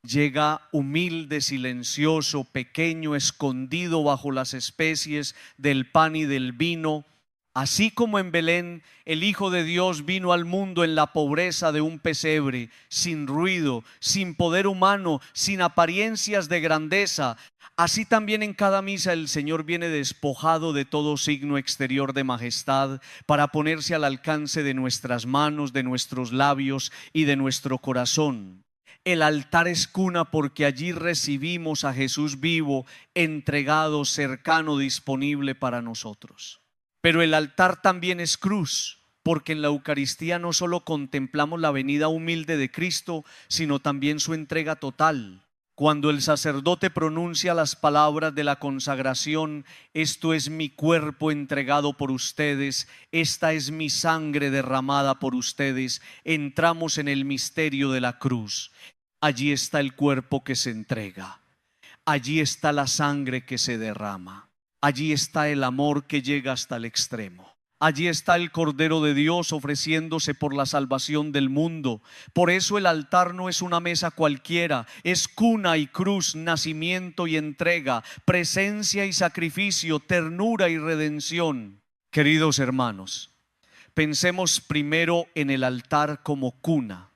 Llega humilde, silencioso, pequeño, escondido bajo las especies del pan y del vino. Así como en Belén el Hijo de Dios vino al mundo en la pobreza de un pesebre, sin ruido, sin poder humano, sin apariencias de grandeza, así también en cada misa el Señor viene despojado de todo signo exterior de majestad para ponerse al alcance de nuestras manos, de nuestros labios y de nuestro corazón. El altar es cuna porque allí recibimos a Jesús vivo, entregado, cercano, disponible para nosotros. Pero el altar también es cruz, porque en la Eucaristía no solo contemplamos la venida humilde de Cristo, sino también su entrega total. Cuando el sacerdote pronuncia las palabras de la consagración, esto es mi cuerpo entregado por ustedes, esta es mi sangre derramada por ustedes, entramos en el misterio de la cruz. Allí está el cuerpo que se entrega, allí está la sangre que se derrama. Allí está el amor que llega hasta el extremo. Allí está el Cordero de Dios ofreciéndose por la salvación del mundo. Por eso el altar no es una mesa cualquiera, es cuna y cruz, nacimiento y entrega, presencia y sacrificio, ternura y redención. Queridos hermanos, pensemos primero en el altar como cuna.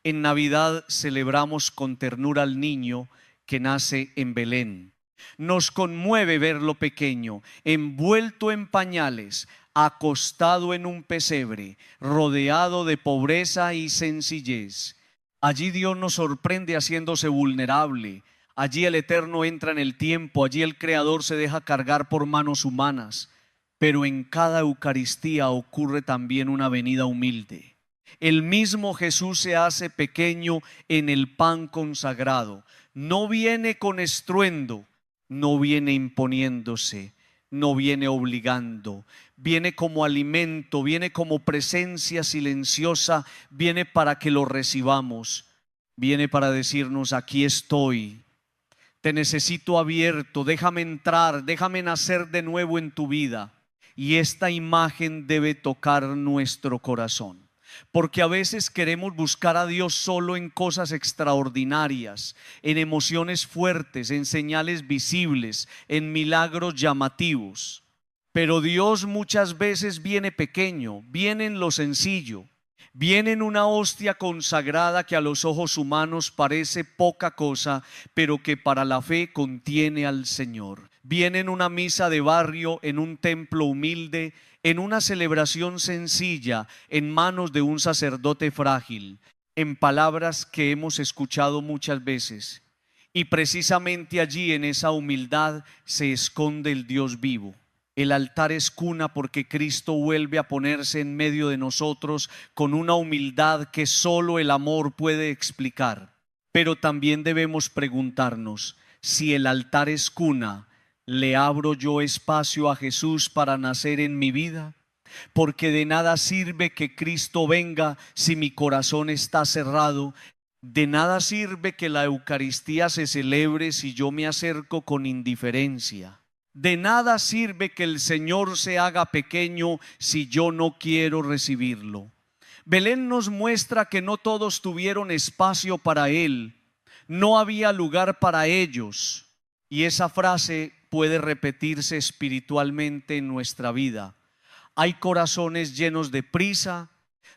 En Navidad celebramos con ternura al niño que nace en Belén. Nos conmueve verlo pequeño, envuelto en pañales, acostado en un pesebre, rodeado de pobreza y sencillez. Allí Dios nos sorprende haciéndose vulnerable. Allí el Eterno entra en el tiempo, allí el Creador se deja cargar por manos humanas. Pero en cada Eucaristía ocurre también una venida humilde. El mismo Jesús se hace pequeño en el pan consagrado. No viene con estruendo, no viene imponiéndose, no viene obligando, viene como alimento, viene como presencia silenciosa, viene para que lo recibamos, viene para decirnos: aquí estoy, te necesito abierto, déjame entrar, déjame nacer de nuevo en tu vida. Y esta imagen debe tocar nuestro corazón. Porque a veces queremos buscar a Dios solo en cosas extraordinarias, en emociones fuertes, en señales visibles, en milagros llamativos. Pero Dios muchas veces viene pequeño, viene en lo sencillo, viene en una hostia consagrada que a los ojos humanos parece poca cosa, pero que para la fe contiene al Señor. Viene en una misa de barrio, en un templo humilde, en una celebración sencilla, en manos de un sacerdote frágil, en palabras que hemos escuchado muchas veces. Y precisamente allí, en esa humildad, se esconde el Dios vivo. El altar es cuna porque Cristo vuelve a ponerse en medio de nosotros con una humildad que solo el amor puede explicar. Pero también debemos preguntarnos: si el altar es cuna, ¿le abro yo espacio a Jesús para nacer en mi vida? Porque de nada sirve que Cristo venga si mi corazón está cerrado. De nada sirve que la Eucaristía se celebre si yo me acerco con indiferencia. De nada sirve que el Señor se haga pequeño si yo no quiero recibirlo. Belén nos muestra que no todos tuvieron espacio para Él. No había lugar para ellos. Y esa frase puede repetirse espiritualmente en nuestra vida. Hay corazones llenos de prisa,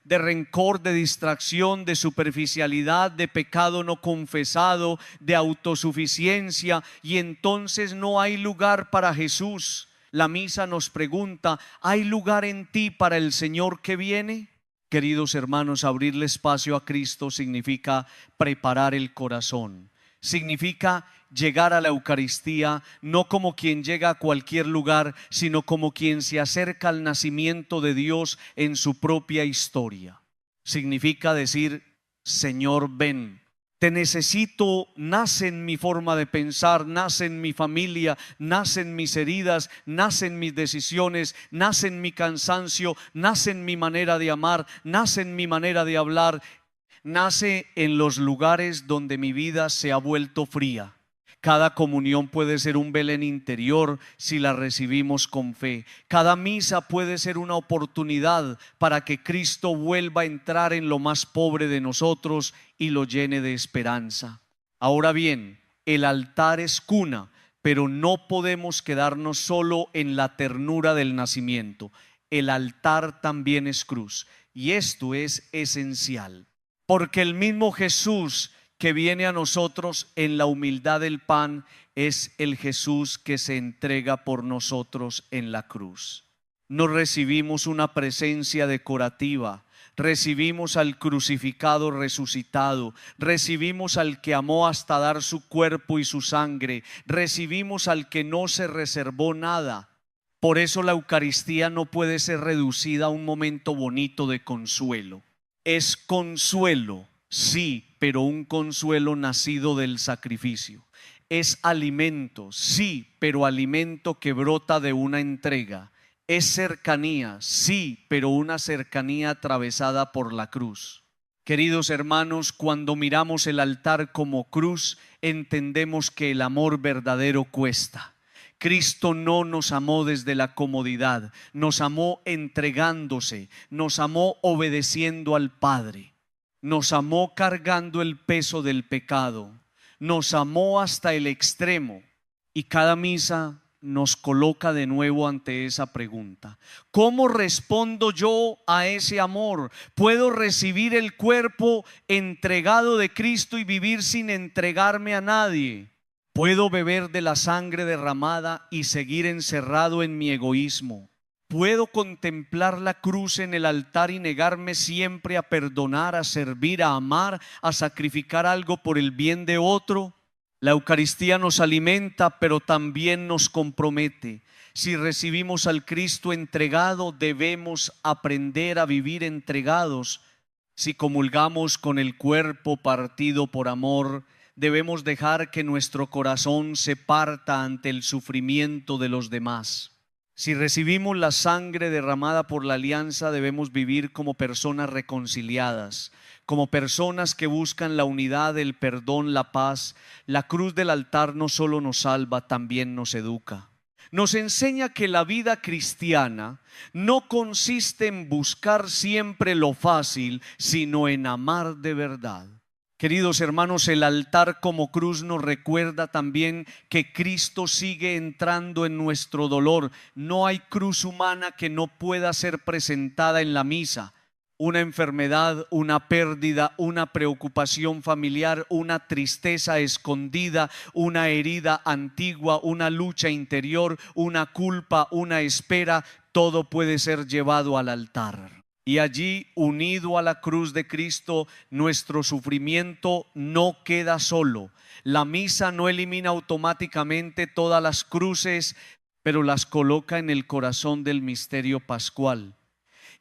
de rencor, de distracción, de superficialidad, de pecado no confesado, de autosuficiencia, y entonces no hay lugar para Jesús. La misa nos pregunta: ¿hay lugar en ti para el Señor que viene? Queridos hermanos, abrirle espacio a Cristo significa preparar el corazón, significa llegar a la Eucaristía no como quien llega a cualquier lugar, sino como quien se acerca al nacimiento de Dios en su propia historia. Significa decir: Señor, ven. Te necesito, nace en mi forma de pensar, nace en mi familia, nace en mis heridas, nace en mis decisiones, nace en mi cansancio, nace en mi manera de amar, nace en mi manera de hablar, nace en los lugares donde mi vida se ha vuelto fría. Cada comunión puede ser un Belén interior si la recibimos con fe. Cada misa puede ser una oportunidad para que Cristo vuelva a entrar en lo más pobre de nosotros y lo llene de esperanza. Ahora bien, el altar es cuna, pero no podemos quedarnos solo en la ternura del nacimiento. El altar también es cruz, y esto es esencial, porque el mismo Jesús que viene a nosotros en la humildad del pan es el Jesús que se entrega por nosotros en la cruz. No recibimos una presencia decorativa, recibimos al crucificado resucitado, recibimos al que amó hasta dar su cuerpo y su sangre, recibimos al que no se reservó nada. Por eso la Eucaristía no puede ser reducida a un momento bonito de consuelo. Es consuelo, sí, pero un consuelo nacido del sacrificio. Es alimento, sí, pero alimento que brota de una entrega. Es cercanía, sí, pero una cercanía atravesada por la cruz. Queridos hermanos, cuando miramos el altar como cruz, entendemos que el amor verdadero cuesta. Cristo no nos amó desde la comodidad, nos amó entregándose, nos amó obedeciendo al Padre. Nos amó cargando el peso del pecado, nos amó hasta el extremo, y cada misa nos coloca de nuevo ante esa pregunta: ¿cómo respondo yo a ese amor? ¿Puedo recibir el cuerpo entregado de Cristo y vivir sin entregarme a nadie? ¿Puedo beber de la sangre derramada y seguir encerrado en mi egoísmo? ¿Puedo contemplar la cruz en el altar y negarme siempre a perdonar, a servir, a amar, a sacrificar algo por el bien de otro? La Eucaristía nos alimenta, pero también nos compromete. Si recibimos al Cristo entregado, debemos aprender a vivir entregados. Si comulgamos con el cuerpo partido por amor, debemos dejar que nuestro corazón se parta ante el sufrimiento de los demás. Si recibimos la sangre derramada por la alianza, debemos vivir como personas reconciliadas, como personas que buscan la unidad, el perdón, la paz. La cruz del altar no solo nos salva, también nos educa. Nos enseña que la vida cristiana no consiste en buscar siempre lo fácil, sino en amar de verdad. Queridos hermanos, el altar como cruz nos recuerda también que Cristo sigue entrando en nuestro dolor. No hay cruz humana que no pueda ser presentada en la misa. Una enfermedad, una pérdida, una preocupación familiar, una tristeza escondida, una herida antigua, una lucha interior, una culpa, una espera, todo puede ser llevado al altar. Y allí, unido a la cruz de Cristo, nuestro sufrimiento no queda solo. La misa no elimina automáticamente todas las cruces, pero las coloca en el corazón del misterio pascual.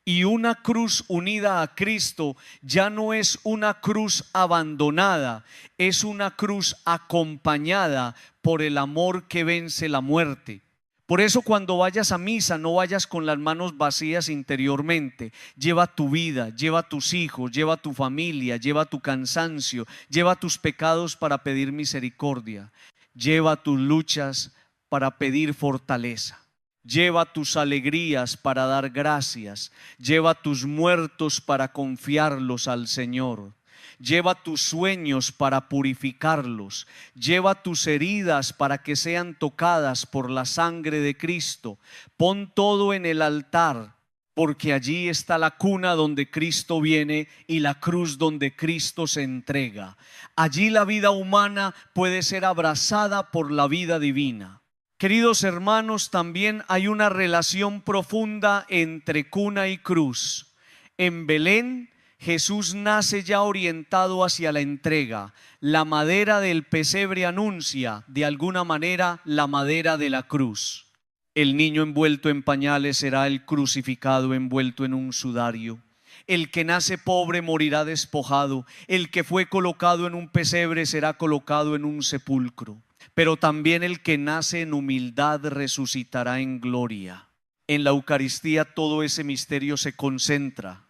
Y una cruz unida a Cristo ya no es una cruz abandonada, es una cruz acompañada por el amor que vence la muerte. Por eso cuando vayas a misa no vayas con las manos vacías interiormente. Lleva tu vida, lleva tus hijos, lleva tu familia, lleva tu cansancio, lleva tus pecados para pedir misericordia. Lleva tus luchas para pedir fortaleza. Lleva tus alegrías para dar gracias. Lleva tus muertos para confiarlos al Señor. Lleva tus sueños para purificarlos. Lleva tus heridas para que sean tocadas por la sangre de Cristo. Pon todo en el altar porque allí está la cuna donde Cristo viene y la cruz donde Cristo se entrega. Allí la vida humana puede ser abrazada por la vida divina. Queridos hermanos, también hay una relación profunda entre cuna y cruz. En Belén, Jesús nace ya orientado hacia la entrega. La madera del pesebre anuncia, de alguna manera, la madera de la cruz. El niño envuelto en pañales será el crucificado envuelto en un sudario. El que nace pobre morirá despojado. El que fue colocado en un pesebre será colocado en un sepulcro. Pero también el que nace en humildad resucitará en gloria. En la Eucaristía todo ese misterio se concentra: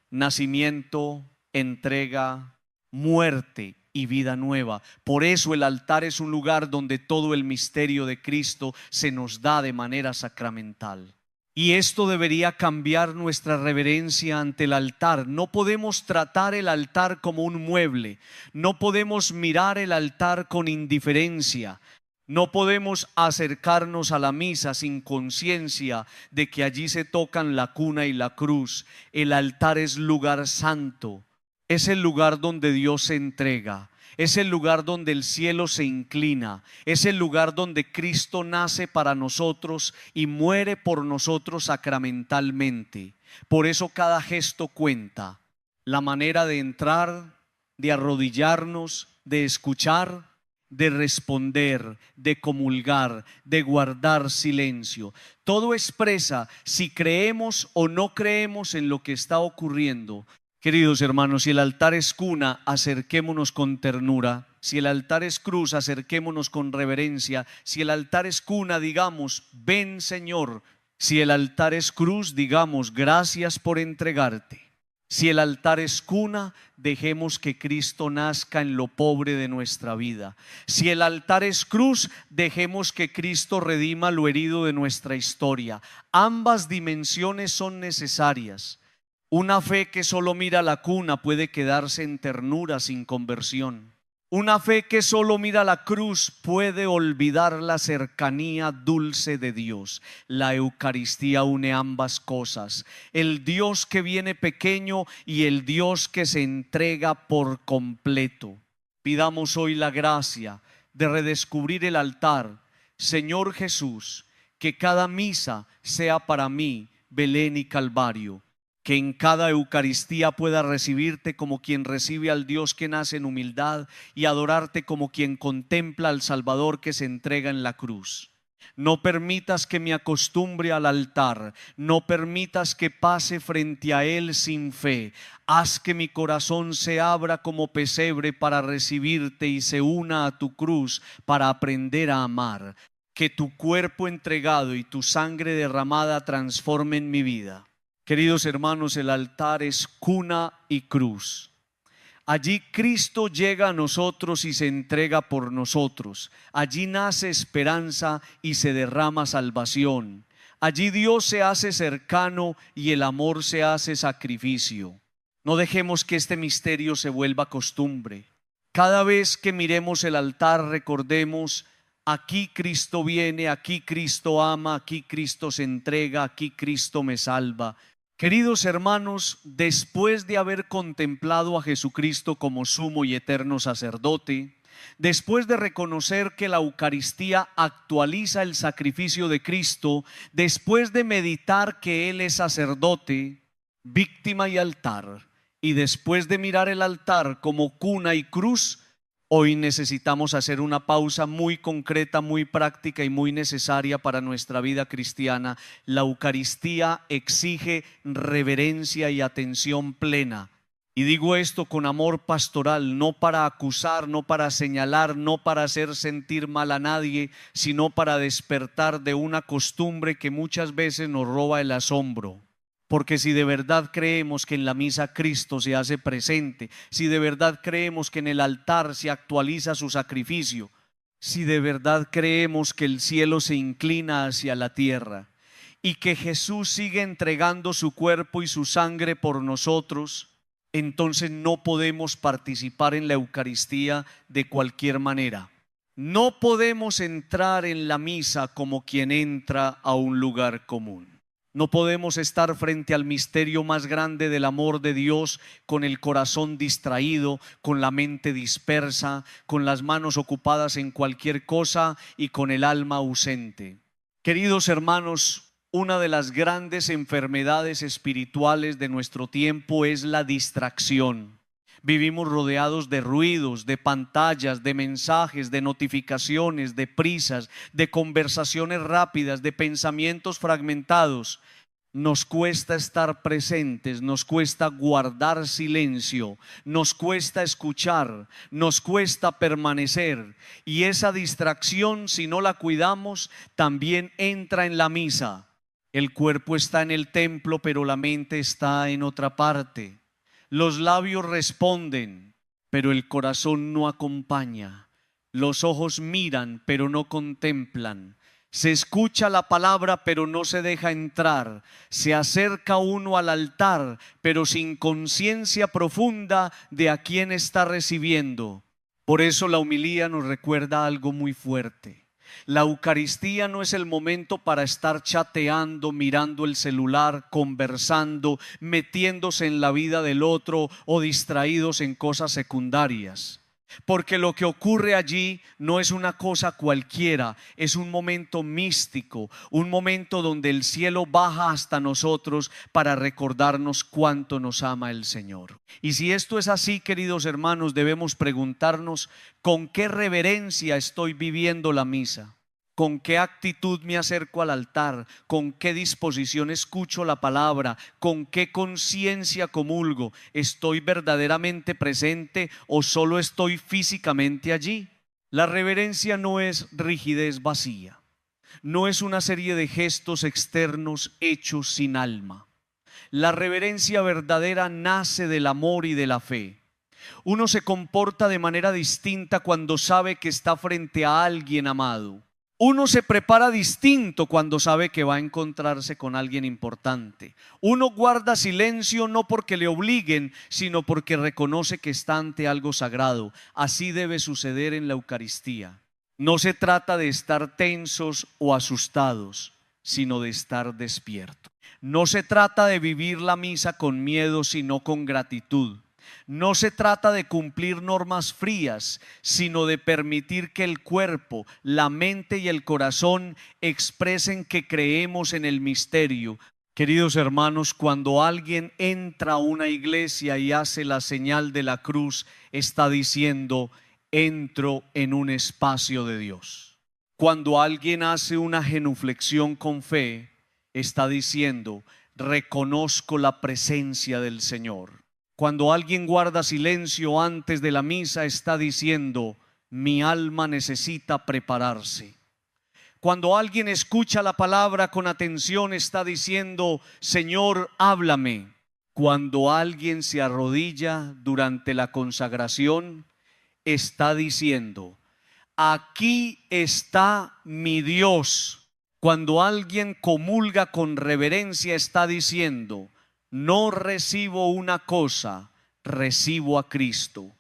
nacimiento, entrega, muerte y vida nueva. Por eso el altar es un lugar donde todo el misterio de Cristo se nos da de manera sacramental. Y esto debería cambiar nuestra reverencia ante el altar. No podemos tratar el altar como un mueble. No podemos mirar el altar con indiferencia. No podemos acercarnos a la misa sin conciencia de que allí se tocan la cuna y la cruz. El altar es lugar santo. Es el lugar donde Dios se entrega. Es el lugar donde el cielo se inclina. Es el lugar donde Cristo nace para nosotros y muere por nosotros sacramentalmente. Por eso cada gesto cuenta. La manera de entrar, de arrodillarnos, de escuchar, de responder, de comulgar, de guardar silencio. Todo expresa si creemos o no creemos en lo que está ocurriendo. Queridos hermanos, si el altar es cuna, acerquémonos con ternura. Si el altar es cruz, acerquémonos con reverencia. Si el altar es cuna, digamos: ven, Señor. Si el altar es cruz, digamos: gracias por entregarte. Si el altar es cuna, dejemos que Cristo nazca en lo pobre de nuestra vida. Si el altar es cruz, dejemos que Cristo redima lo herido de nuestra historia. Ambas dimensiones son necesarias. Una fe que solo mira la cuna puede quedarse en ternura sin conversión. Una fe que solo mira la cruz puede olvidar la cercanía dulce de Dios. La Eucaristía une ambas cosas: el Dios que viene pequeño y el Dios que se entrega por completo. Pidamos hoy la gracia de redescubrir el altar. Señor Jesús, que cada misa sea para mí Belén y Calvario. Que en cada Eucaristía pueda recibirte como quien recibe al Dios que nace en humildad y adorarte como quien contempla al Salvador que se entrega en la cruz. No permitas que me acostumbre al altar, no permitas que pase frente a él sin fe. Haz que mi corazón se abra como pesebre para recibirte y se una a tu cruz para aprender a amar. Que tu cuerpo entregado y tu sangre derramada transformen mi vida. Queridos hermanos, el altar es cuna y cruz. Allí Cristo llega a nosotros y se entrega por nosotros. Allí nace esperanza y se derrama salvación. Allí Dios se hace cercano y el amor se hace sacrificio. No dejemos que este misterio se vuelva costumbre. Cada vez que miremos el altar, recordemos: aquí Cristo viene, aquí Cristo ama, aquí Cristo se entrega, aquí Cristo me salva. Queridos hermanos, después de haber contemplado a Jesucristo como sumo y eterno sacerdote, después de reconocer que la Eucaristía actualiza el sacrificio de Cristo, después de meditar que Él es sacerdote, víctima y altar, y después de mirar el altar como cuna y cruz, hoy necesitamos hacer una pausa muy concreta, muy práctica y muy necesaria para nuestra vida cristiana. La Eucaristía exige reverencia y atención plena. Y digo esto con amor pastoral, no para acusar, no para señalar, no para hacer sentir mal a nadie, sino para despertar de una costumbre que muchas veces nos roba el asombro. Porque si de verdad creemos que en la misa Cristo se hace presente, si de verdad creemos que en el altar se actualiza su sacrificio, si de verdad creemos que el cielo se inclina hacia la tierra y que Jesús sigue entregando su cuerpo y su sangre por nosotros, entonces no podemos participar en la Eucaristía de cualquier manera. No podemos entrar en la misa como quien entra a un lugar común. No podemos estar frente al misterio más grande del amor de Dios con el corazón distraído, con la mente dispersa, con las manos ocupadas en cualquier cosa y con el alma ausente. Queridos hermanos, una de las grandes enfermedades espirituales de nuestro tiempo es la distracción. Vivimos rodeados de ruidos, de pantallas, de mensajes, de notificaciones, de prisas, de conversaciones rápidas, de pensamientos fragmentados. Nos cuesta estar presentes, nos cuesta guardar silencio, nos cuesta escuchar, nos cuesta permanecer. Y esa distracción, si no la cuidamos, también entra en la misa. El cuerpo está en el templo, pero la mente está en otra parte. Los labios responden, pero el corazón no acompaña. Los ojos miran, pero no contemplan. Se escucha la palabra, pero no se deja entrar. Se acerca uno al altar, pero sin conciencia profunda de a quién está recibiendo. Por eso la homilía nos recuerda algo muy fuerte. La Eucaristía no es el momento para estar chateando, mirando el celular, conversando, metiéndose en la vida del otro o distraídos en cosas secundarias. Porque lo que ocurre allí no es una cosa cualquiera, es un momento místico, un momento donde el cielo baja hasta nosotros para recordarnos cuánto nos ama el Señor. Y si esto es así, queridos hermanos, debemos preguntarnos con qué reverencia estoy viviendo la misa. ¿Con qué actitud me acerco al altar? ¿Con qué disposición escucho la palabra? ¿Con qué conciencia comulgo? ¿Estoy verdaderamente presente o solo estoy físicamente allí? La reverencia no es rigidez vacía, no es una serie de gestos externos hechos sin alma. La reverencia verdadera nace del amor y de la fe. Uno se comporta de manera distinta cuando sabe que está frente a alguien amado. Uno se prepara distinto cuando sabe que va a encontrarse con alguien importante. Uno guarda silencio no porque le obliguen, sino porque reconoce que está ante algo sagrado. Así debe suceder en la Eucaristía. No se trata de estar tensos o asustados, sino de estar despierto. No se trata de vivir la misa con miedo, sino con gratitud. No se trata de cumplir normas frías, sino de permitir que el cuerpo, la mente y el corazón expresen que creemos en el misterio. Queridos hermanos, cuando alguien entra a una iglesia y hace la señal de la cruz, está diciendo: entro en un espacio de Dios. Cuando alguien hace una genuflexión con fe, está diciendo: reconozco la presencia del Señor. Cuando alguien guarda silencio antes de la misa, está diciendo: mi alma necesita prepararse. Cuando alguien escucha la palabra con atención, está diciendo: Señor, háblame. Cuando alguien se arrodilla durante la consagración, está diciendo: aquí está mi Dios. Cuando alguien comulga con reverencia, está diciendo: no recibo una cosa, recibo a Cristo.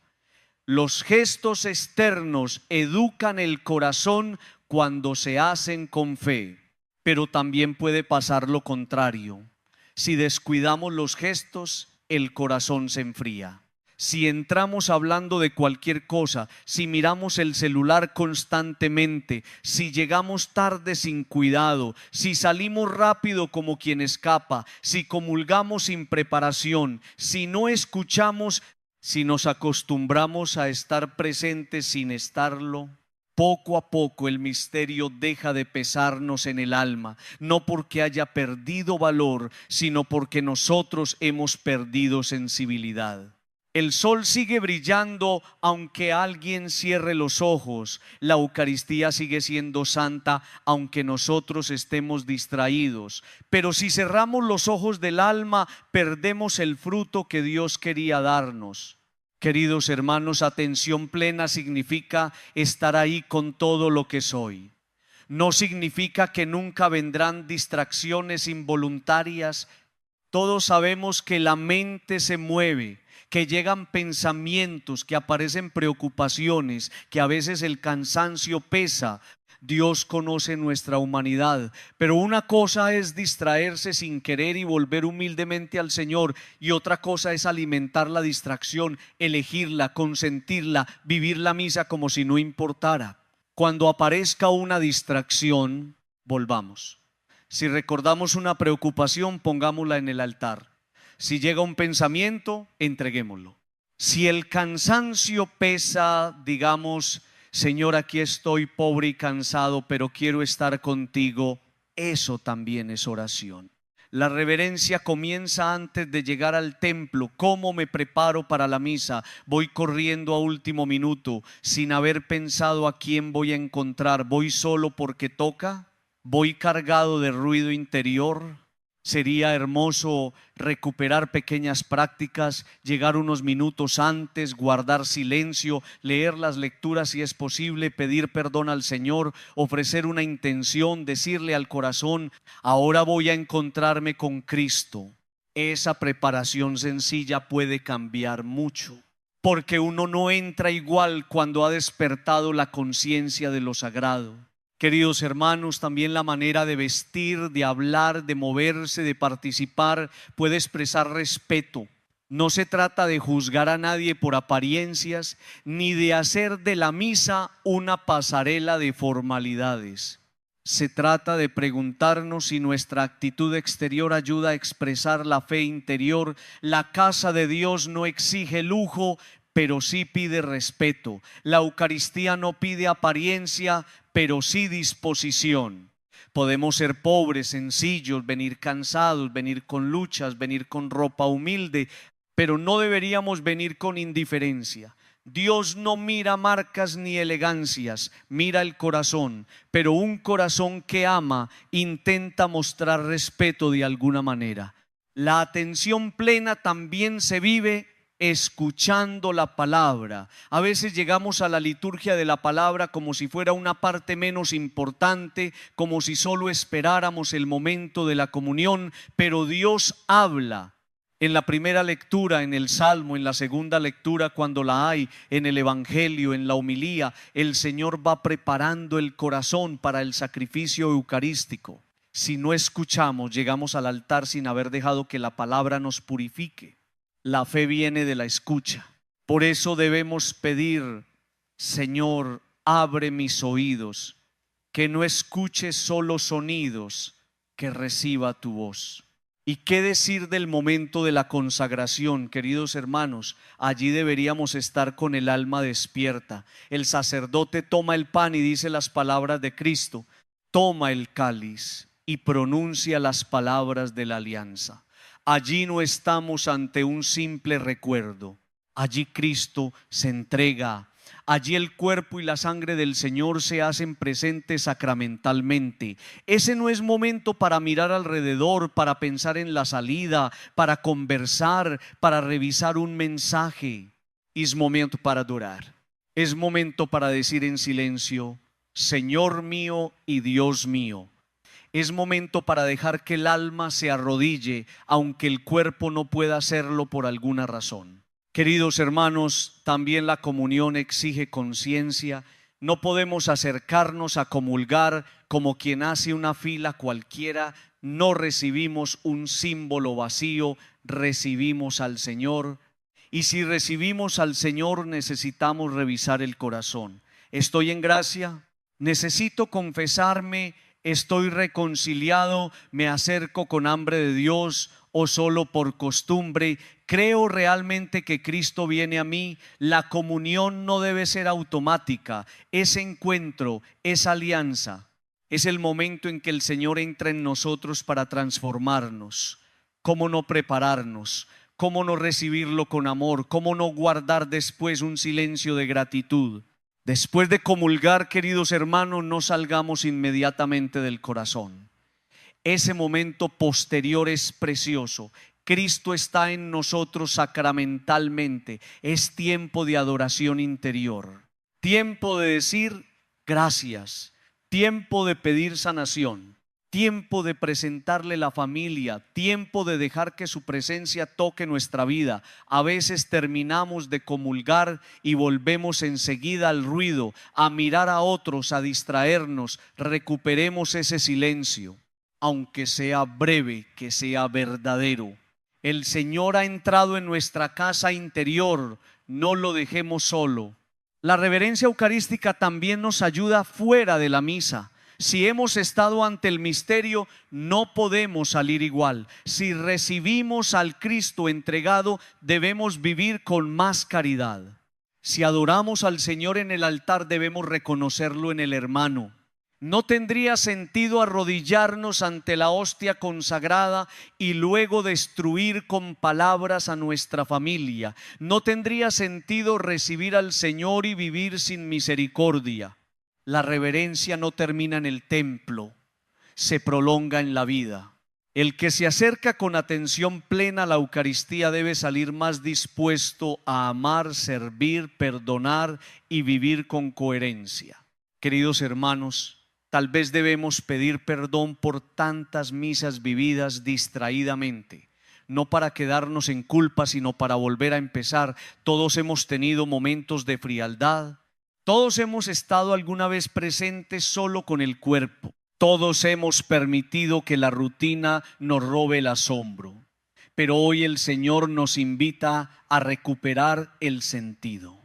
Los gestos externos educan el corazón cuando se hacen con fe, pero también puede pasar lo contrario. Si descuidamos los gestos, el corazón se enfría. Si entramos hablando de cualquier cosa, si miramos el celular constantemente, si llegamos tarde sin cuidado, si salimos rápido como quien escapa, si comulgamos sin preparación, si no escuchamos, si nos acostumbramos a estar presentes sin estarlo, poco a poco el misterio deja de pesarnos en el alma, no porque haya perdido valor, sino porque nosotros hemos perdido sensibilidad. El sol sigue brillando aunque alguien cierre los ojos. La Eucaristía sigue siendo santa aunque nosotros estemos distraídos. Pero si cerramos los ojos del alma, perdemos el fruto que Dios quería darnos. Queridos hermanos, atención plena significa estar ahí con todo lo que soy. No significa que nunca vendrán distracciones involuntarias. Todos sabemos que la mente se mueve, que llegan pensamientos, que aparecen preocupaciones, que a veces el cansancio pesa. Dios conoce nuestra humanidad, pero una cosa es distraerse sin querer y volver humildemente al Señor, y otra cosa es alimentar la distracción, elegirla, consentirla, vivir la misa como si no importara. Cuando aparezca una distracción, volvamos. Si recordamos una preocupación, pongámosla en el altar. Si llega un pensamiento, entreguémoslo. Si el cansancio pesa, digamos: Señor, aquí estoy pobre y cansado, pero quiero estar contigo. Eso también es oración. La reverencia comienza antes de llegar al templo. ¿Cómo me preparo para la misa? Voy corriendo a último minuto, sin haber pensado a quién voy a encontrar. ¿Voy solo porque toca? ¿Voy cargado de ruido interior? Sería hermoso recuperar pequeñas prácticas, llegar unos minutos antes, guardar silencio, leer las lecturas si es posible, pedir perdón al Señor, ofrecer una intención, decirle al corazón: ahora voy a encontrarme con Cristo. Esa preparación sencilla puede cambiar mucho, porque uno no entra igual cuando ha despertado la conciencia de lo sagrado. Queridos hermanos, también la manera de vestir, de hablar, de moverse, de participar puede expresar respeto. No se trata de juzgar a nadie por apariencias, ni de hacer de la misa una pasarela de formalidades. Se trata de preguntarnos si nuestra actitud exterior ayuda a expresar la fe interior. La casa de Dios no exige lujo, pero sí pide respeto. La Eucaristía no pide apariencia, pero sí disposición. Podemos ser pobres, sencillos, venir cansados, venir con luchas, venir con ropa humilde, pero no deberíamos venir con indiferencia. Dios no mira marcas ni elegancias, mira el corazón, pero un corazón que ama intenta mostrar respeto de alguna manera. La atención plena también se vive escuchando la palabra. A veces llegamos a la liturgia de la palabra como si fuera una parte menos importante, como si solo esperáramos el momento de la comunión, pero Dios habla. En la primera lectura, en el Salmo, en la segunda lectura cuando la hay, en el Evangelio, en la homilía, el Señor va preparando el corazón para el sacrificio eucarístico. Si no escuchamos, llegamos al altar sin haber dejado que la palabra nos purifique. La fe viene de la escucha. Por eso debemos pedir: Señor, abre mis oídos, que no escuche solo sonidos, que reciba tu voz. ¿Y qué decir del momento de la consagración, queridos hermanos? Allí deberíamos estar con el alma despierta. El sacerdote toma el pan y dice las palabras de Cristo, toma el cáliz y pronuncia las palabras de la alianza. Allí no estamos ante un simple recuerdo. Allí Cristo se entrega. Allí el cuerpo y la sangre del Señor se hacen presentes sacramentalmente. Ese no es momento para mirar alrededor, para pensar en la salida, para conversar, para revisar un mensaje. Es momento para adorar. Es momento para decir en silencio: Señor mío y Dios mío. Es momento para dejar que el alma se arrodille, aunque el cuerpo no pueda hacerlo por alguna razón. Queridos hermanos, también la comunión exige conciencia. No podemos acercarnos a comulgar como quien hace una fila cualquiera. No recibimos un símbolo vacío, recibimos al Señor. Y si recibimos al Señor, necesitamos revisar el corazón. ¿Estoy en gracia? ¿Necesito confesarme? ¿Estoy reconciliado? ¿Me acerco con hambre de Dios o solo por costumbre? ¿Creo realmente que Cristo viene a mí? La comunión no debe ser automática. Ese encuentro, esa alianza, es el momento en que el Señor entra en nosotros para transformarnos. ¿Cómo no prepararnos? ¿Cómo no recibirlo con amor? ¿Cómo no guardar después un silencio de gratitud? Después de comulgar, queridos hermanos, no salgamos inmediatamente del corazón. Ese momento posterior es precioso. Cristo está en nosotros sacramentalmente. Es tiempo de adoración interior. Tiempo de decir gracias. Tiempo de pedir sanación. tiempo de presentarle la familia, tiempo de dejar que su presencia toque nuestra vida. A veces terminamos de comulgar y volvemos enseguida al ruido, a mirar a otros, a distraernos. Recuperemos ese silencio, aunque sea breve, que sea verdadero. El Señor ha entrado en nuestra casa interior, no lo dejemos solo. La reverencia eucarística también nos ayuda fuera de la misa. Si hemos estado ante el misterio, no podemos salir igual. Si recibimos al Cristo entregado, debemos vivir con más caridad. Si adoramos al Señor en el altar, debemos reconocerlo en el hermano. No tendría sentido arrodillarnos ante la hostia consagrada y luego destruir con palabras a nuestra familia. No tendría sentido recibir al Señor y vivir sin misericordia. La reverencia no termina en el templo, se prolonga en la vida. El que se acerca con atención plena a la Eucaristía debe salir más dispuesto a amar, servir, perdonar y vivir con coherencia. Queridos hermanos, tal vez debemos pedir perdón por tantas misas vividas distraídamente, no para quedarnos en culpa, sino para volver a empezar. Todos hemos tenido momentos de frialdad. Todos hemos estado alguna vez presentes solo con el cuerpo. Todos hemos permitido que la rutina nos robe el asombro. Pero hoy el Señor nos invita a recuperar el sentido.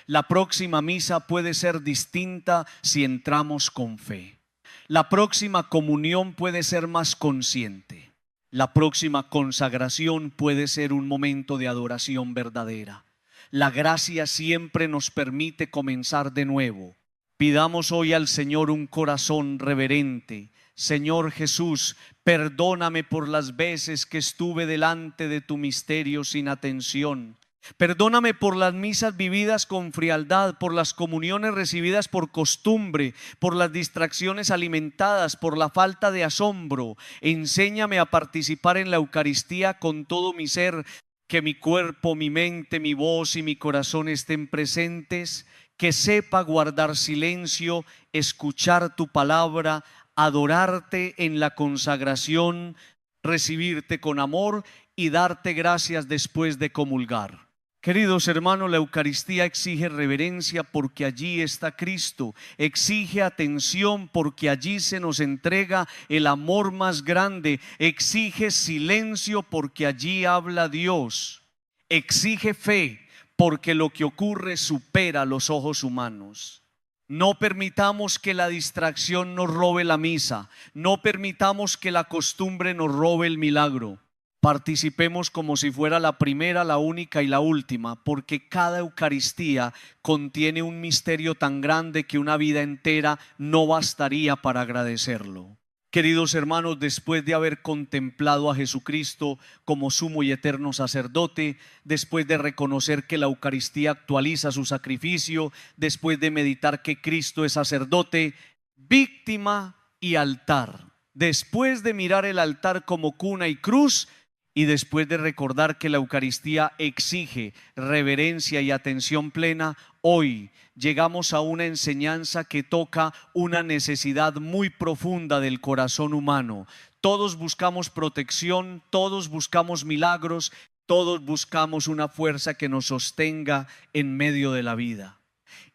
La próxima misa puede ser distinta si entramos con fe. La próxima comunión puede ser más consciente. La próxima consagración puede ser un momento de adoración verdadera. La gracia siempre nos permite comenzar de nuevo. Pidamos hoy al Señor un corazón reverente. Señor Jesús, perdóname por las veces que estuve delante de tu misterio sin atención. Perdóname por las misas vividas con frialdad, por las comuniones recibidas por costumbre, por las distracciones alimentadas, por la falta de asombro. Enséñame a participar en la Eucaristía con todo mi ser. Que mi cuerpo, mi mente, mi voz y mi corazón estén presentes, que sepa guardar silencio, escuchar tu palabra, adorarte en la consagración, recibirte con amor y darte gracias después de comulgar. Queridos hermanos, la Eucaristía exige reverencia porque allí está Cristo, exige atención porque allí se nos entrega el amor más grande, exige silencio porque allí habla Dios, exige fe porque lo que ocurre supera los ojos humanos. No permitamos que la distracción nos robe la misa, no permitamos que la costumbre nos robe el milagro. Participemos como si fuera la primera, la única y la última, porque cada Eucaristía contiene un misterio tan grande que una vida entera no bastaría para agradecerlo. Queridos hermanos, después de haber contemplado a Jesucristo como sumo y eterno sacerdote, después de reconocer que la Eucaristía actualiza su sacrificio, después de meditar que Cristo es sacerdote, víctima y altar, después de mirar el altar como cuna y cruz, y después de recordar que la Eucaristía exige reverencia y atención plena, hoy llegamos a una enseñanza que toca una necesidad muy profunda del corazón humano. Todos buscamos protección, todos buscamos milagros, todos buscamos una fuerza que nos sostenga en medio de la vida.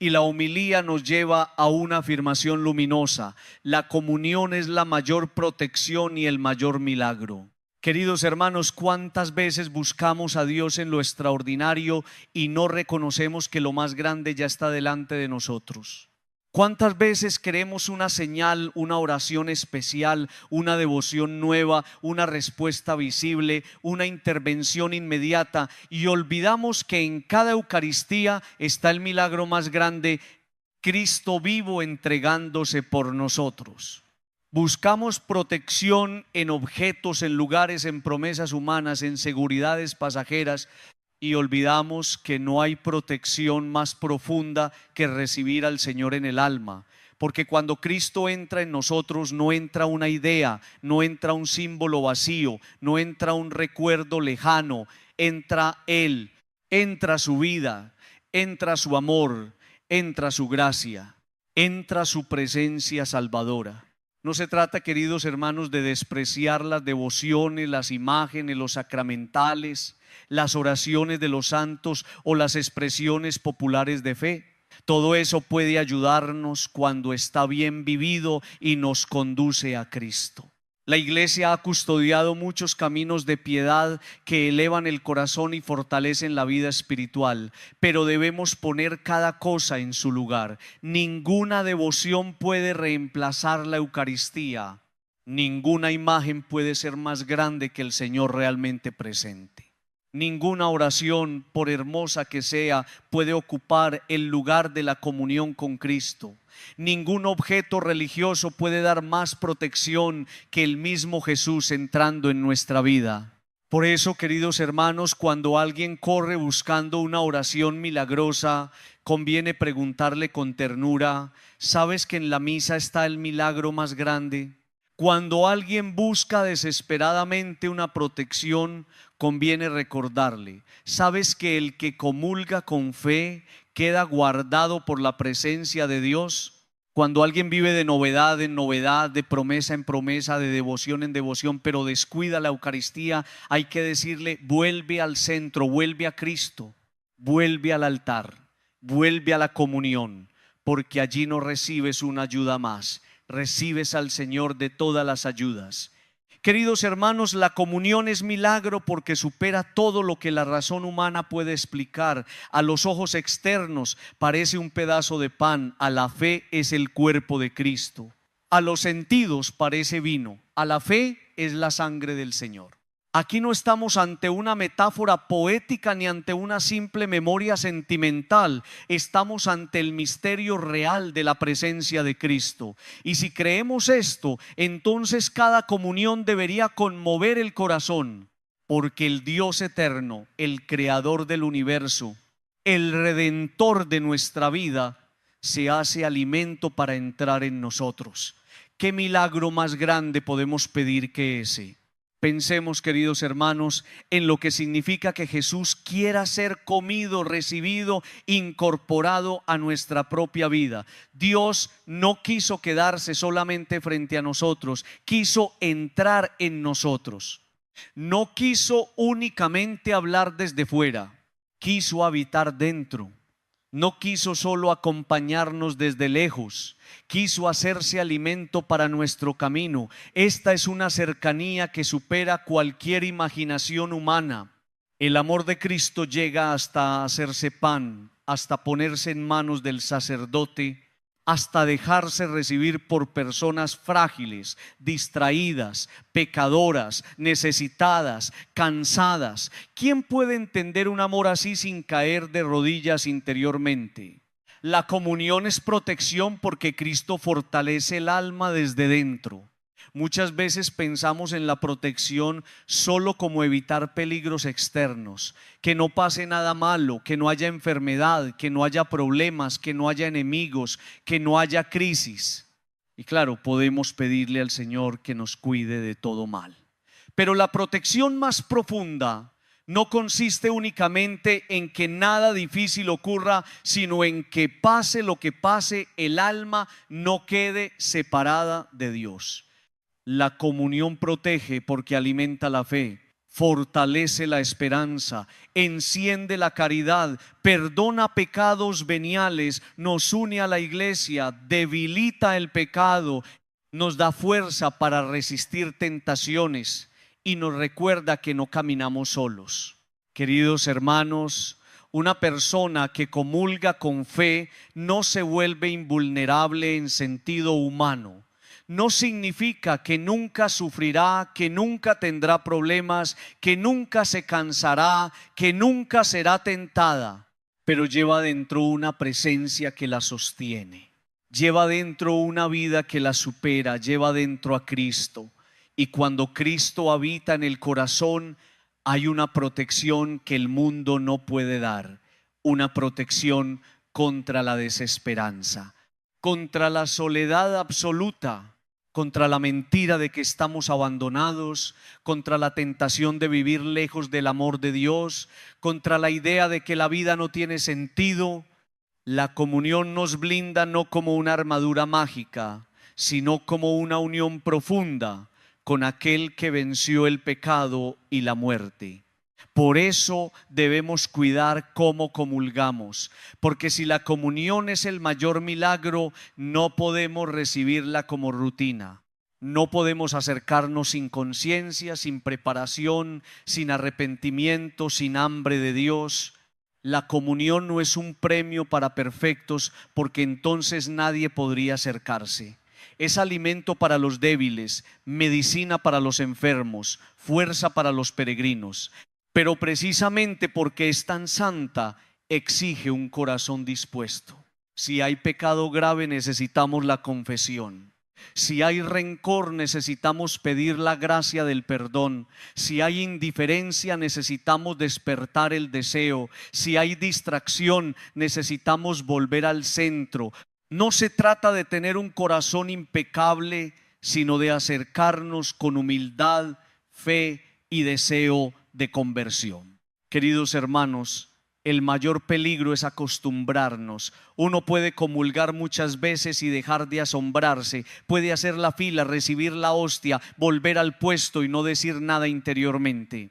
Y la homilía nos lleva a una afirmación luminosa: la comunión es la mayor protección y el mayor milagro. Queridos hermanos, ¿cuántas veces buscamos a Dios en lo extraordinario y no reconocemos que lo más grande ya está delante de nosotros? ¿Cuántas veces queremos una señal, una oración especial, una devoción nueva, una respuesta visible, una intervención inmediata, y olvidamos que en cada Eucaristía está el milagro más grande, Cristo vivo entregándose por nosotros? Buscamos protección en objetos, en lugares, en promesas humanas, en seguridades pasajeras, y olvidamos que no hay protección más profunda que recibir al Señor en el alma. Porque cuando Cristo entra en nosotros, no entra una idea, no entra un símbolo vacío, no entra un recuerdo lejano, entra Él, entra su vida, entra su amor, entra su gracia, entra su presencia salvadora. No se trata, queridos hermanos, de despreciar las devociones, las imágenes, los sacramentales, las oraciones de los santos o las expresiones populares de fe. Todo eso puede ayudarnos cuando está bien vivido y nos conduce a Cristo. La Iglesia ha custodiado muchos caminos de piedad que elevan el corazón y fortalecen la vida espiritual, pero debemos poner cada cosa en su lugar. Ninguna devoción puede reemplazar la Eucaristía. Ninguna imagen puede ser más grande que el Señor realmente presente. Ninguna oración, por hermosa que sea, puede ocupar el lugar de la comunión con Cristo. Ningún objeto religioso puede dar más protección que el mismo Jesús entrando en nuestra vida. Por eso, queridos hermanos, cuando alguien corre buscando una oración milagrosa, conviene preguntarle con ternura: ¿sabes que en la misa está el milagro más grande? Cuando alguien busca desesperadamente una protección, conviene recordarle: ¿sabes que el que comulga con fe queda guardado por la presencia de Dios? Cuando alguien vive de novedad en novedad, de promesa en promesa, de devoción en devoción, pero descuida la Eucaristía, hay que decirle: vuelve al centro, vuelve a Cristo, vuelve al altar, vuelve a la comunión, porque allí no recibes una ayuda más, recibes al Señor de todas las ayudas. Queridos hermanos, la comunión es milagro porque supera todo lo que la razón humana puede explicar. A los ojos externos parece un pedazo de pan, a la fe es el cuerpo de Cristo. A los sentidos parece vino, a la fe es la sangre del Señor. Aquí no estamos ante una metáfora poética ni ante una simple memoria sentimental. Estamos ante el misterio real de la presencia de Cristo. Y si creemos esto, entonces cada comunión debería conmover el corazón, porque el Dios eterno, el creador del universo, el redentor de nuestra vida, se hace alimento para entrar en nosotros. ¿Qué milagro más grande podemos pedir que ese? Pensemos, queridos hermanos, en lo que significa que Jesús quiera ser comido, recibido, incorporado a nuestra propia vida. Dios no quiso quedarse solamente frente a nosotros, quiso entrar en nosotros. No quiso únicamente hablar desde fuera, quiso habitar dentro. No quiso solo acompañarnos desde lejos, quiso hacerse alimento para nuestro camino. Esta es una cercanía que supera cualquier imaginación humana. El amor de Cristo llega hasta hacerse pan, hasta ponerse en manos del sacerdote, hasta dejarse recibir por personas frágiles, distraídas, pecadoras, necesitadas, cansadas. ¿Quién puede entender un amor así sin caer de rodillas interiormente? La comunión es protección porque Cristo fortalece el alma desde dentro. Muchas veces pensamos en la protección solo como evitar peligros externos, que no pase nada malo, que no haya enfermedad, que no haya problemas, que no haya enemigos, que no haya crisis. Y claro, podemos pedirle al Señor que nos cuide de todo mal. Pero la protección más profunda no consiste únicamente en que nada difícil ocurra, sino en que pase lo que pase, el alma no quede separada de Dios. La comunión protege porque alimenta la fe, fortalece la esperanza, enciende la caridad, perdona pecados veniales, nos une a la iglesia, debilita el pecado, nos da fuerza para resistir tentaciones y nos recuerda que no caminamos solos. Queridos hermanos, una persona que comulga con fe no se vuelve invulnerable en sentido humano. No significa que nunca sufrirá, que nunca tendrá problemas, que nunca se cansará, que nunca será tentada, pero lleva dentro una presencia que la sostiene, lleva dentro una vida que la supera, lleva dentro a Cristo. Y cuando Cristo habita en el corazón, hay una protección que el mundo no puede dar, una protección contra la desesperanza, contra la soledad absoluta, contra la mentira de que estamos abandonados, contra la tentación de vivir lejos del amor de Dios, contra la idea de que la vida no tiene sentido. La comunión nos blinda no como una armadura mágica, sino como una unión profunda con aquel que venció el pecado y la muerte. Por eso debemos cuidar cómo comulgamos, porque si la comunión es el mayor milagro, no podemos recibirla como rutina. No podemos acercarnos sin conciencia, sin preparación, sin arrepentimiento, sin hambre de Dios. La comunión no es un premio para perfectos, porque entonces nadie podría acercarse. Es alimento para los débiles, medicina para los enfermos, fuerza para los peregrinos. Pero precisamente porque es tan santa, exige un corazón dispuesto. Si hay pecado grave, necesitamos la confesión. Si hay rencor, necesitamos pedir la gracia del perdón. Si hay indiferencia, necesitamos despertar el deseo. Si hay distracción, necesitamos volver al centro. No se trata de tener un corazón impecable, sino de acercarnos con humildad, fe y deseo de conversión. Queridos hermanos, el mayor peligro es acostumbrarnos. Uno puede comulgar muchas veces y dejar de asombrarse, puede hacer la fila, recibir la hostia, volver al puesto y no decir nada interiormente.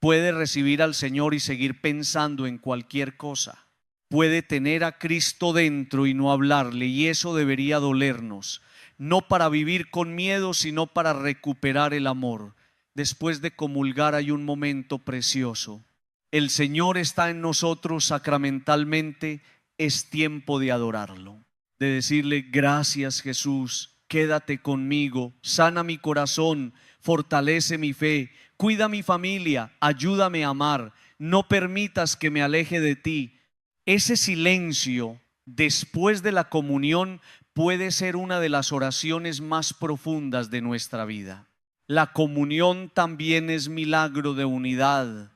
Puede recibir al Señor y seguir pensando en cualquier cosa. Puede tener a Cristo dentro y no hablarle, y eso debería dolernos, no para vivir con miedo, sino para recuperar el amor. Después de comulgar hay un momento precioso. El Señor está en nosotros sacramentalmente, es tiempo de adorarlo, de decirle: gracias Jesús, quédate conmigo, sana mi corazón, fortalece mi fe, cuida mi familia, ayúdame a amar, no permitas que me aleje de ti. Ese silencio después de la comunión puede ser una de las oraciones más profundas de nuestra vida. La comunión también es milagro de unidad.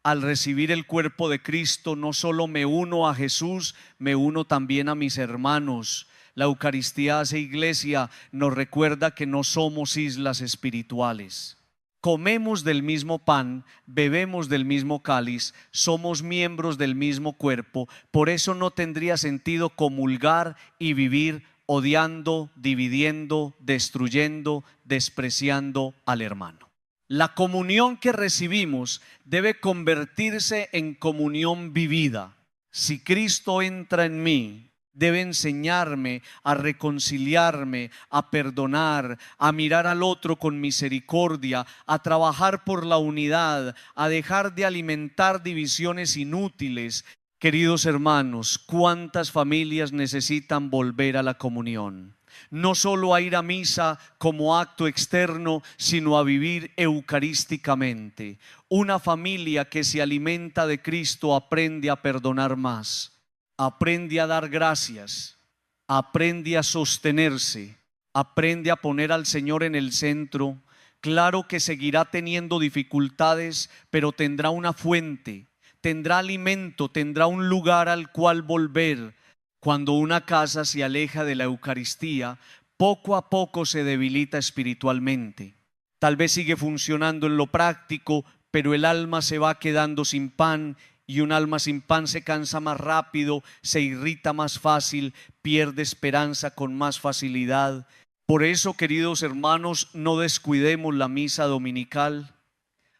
Al recibir el cuerpo de Cristo, no solo me uno a Jesús, me uno también a mis hermanos. La Eucaristía hace iglesia, nos recuerda que no somos islas espirituales. Comemos del mismo pan, bebemos del mismo cáliz, somos miembros del mismo cuerpo. Por eso no tendría sentido comulgar y vivir odiando, dividiendo, destruyendo, despreciando al hermano. La comunión que recibimos debe convertirse en comunión vivida. Si Cristo entra en mí, debe enseñarme a reconciliarme, a perdonar, a mirar al otro con misericordia, a trabajar por la unidad, a dejar de alimentar divisiones inútiles. Queridos hermanos, ¿cuántas familias necesitan volver a la comunión? No solo a ir a misa como acto externo, sino a vivir eucarísticamente. Una familia que se alimenta de Cristo aprende a perdonar más, aprende a dar gracias, aprende a sostenerse, aprende a poner al Señor en el centro. Claro que seguirá teniendo dificultades, pero tendrá una fuente, tendrá alimento, tendrá un lugar al cual volver. Cuando una casa se aleja de la Eucaristía, poco a poco se debilita espiritualmente. Tal vez sigue funcionando en lo práctico, pero el alma se va quedando sin pan, y un alma sin pan se cansa más rápido, se irrita más fácil, pierde esperanza con más facilidad. Por eso, queridos hermanos, no descuidemos la misa dominical.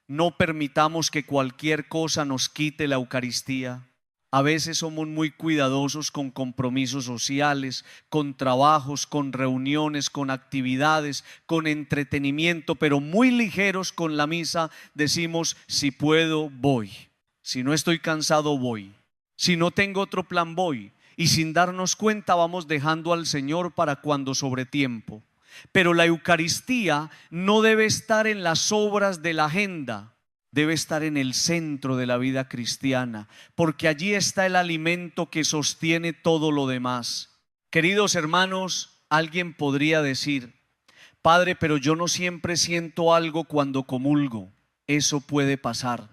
No permitamos que cualquier cosa nos quite la Eucaristía. A veces somos muy cuidadosos con compromisos sociales, con trabajos, con reuniones, con actividades, con entretenimiento, pero muy ligeros con la misa. Decimos: si puedo, voy. Si no estoy cansado, voy. Si no tengo otro plan, voy. Y sin darnos cuenta vamos dejando al Señor para cuando sobre tiempo. Pero la Eucaristía no debe estar en las obras de la agenda. Debe estar en el centro de la vida cristiana, porque allí está el alimento que sostiene todo lo demás. Queridos hermanos, alguien podría decir: Padre, pero yo no siempre siento algo cuando comulgo. Eso puede pasar.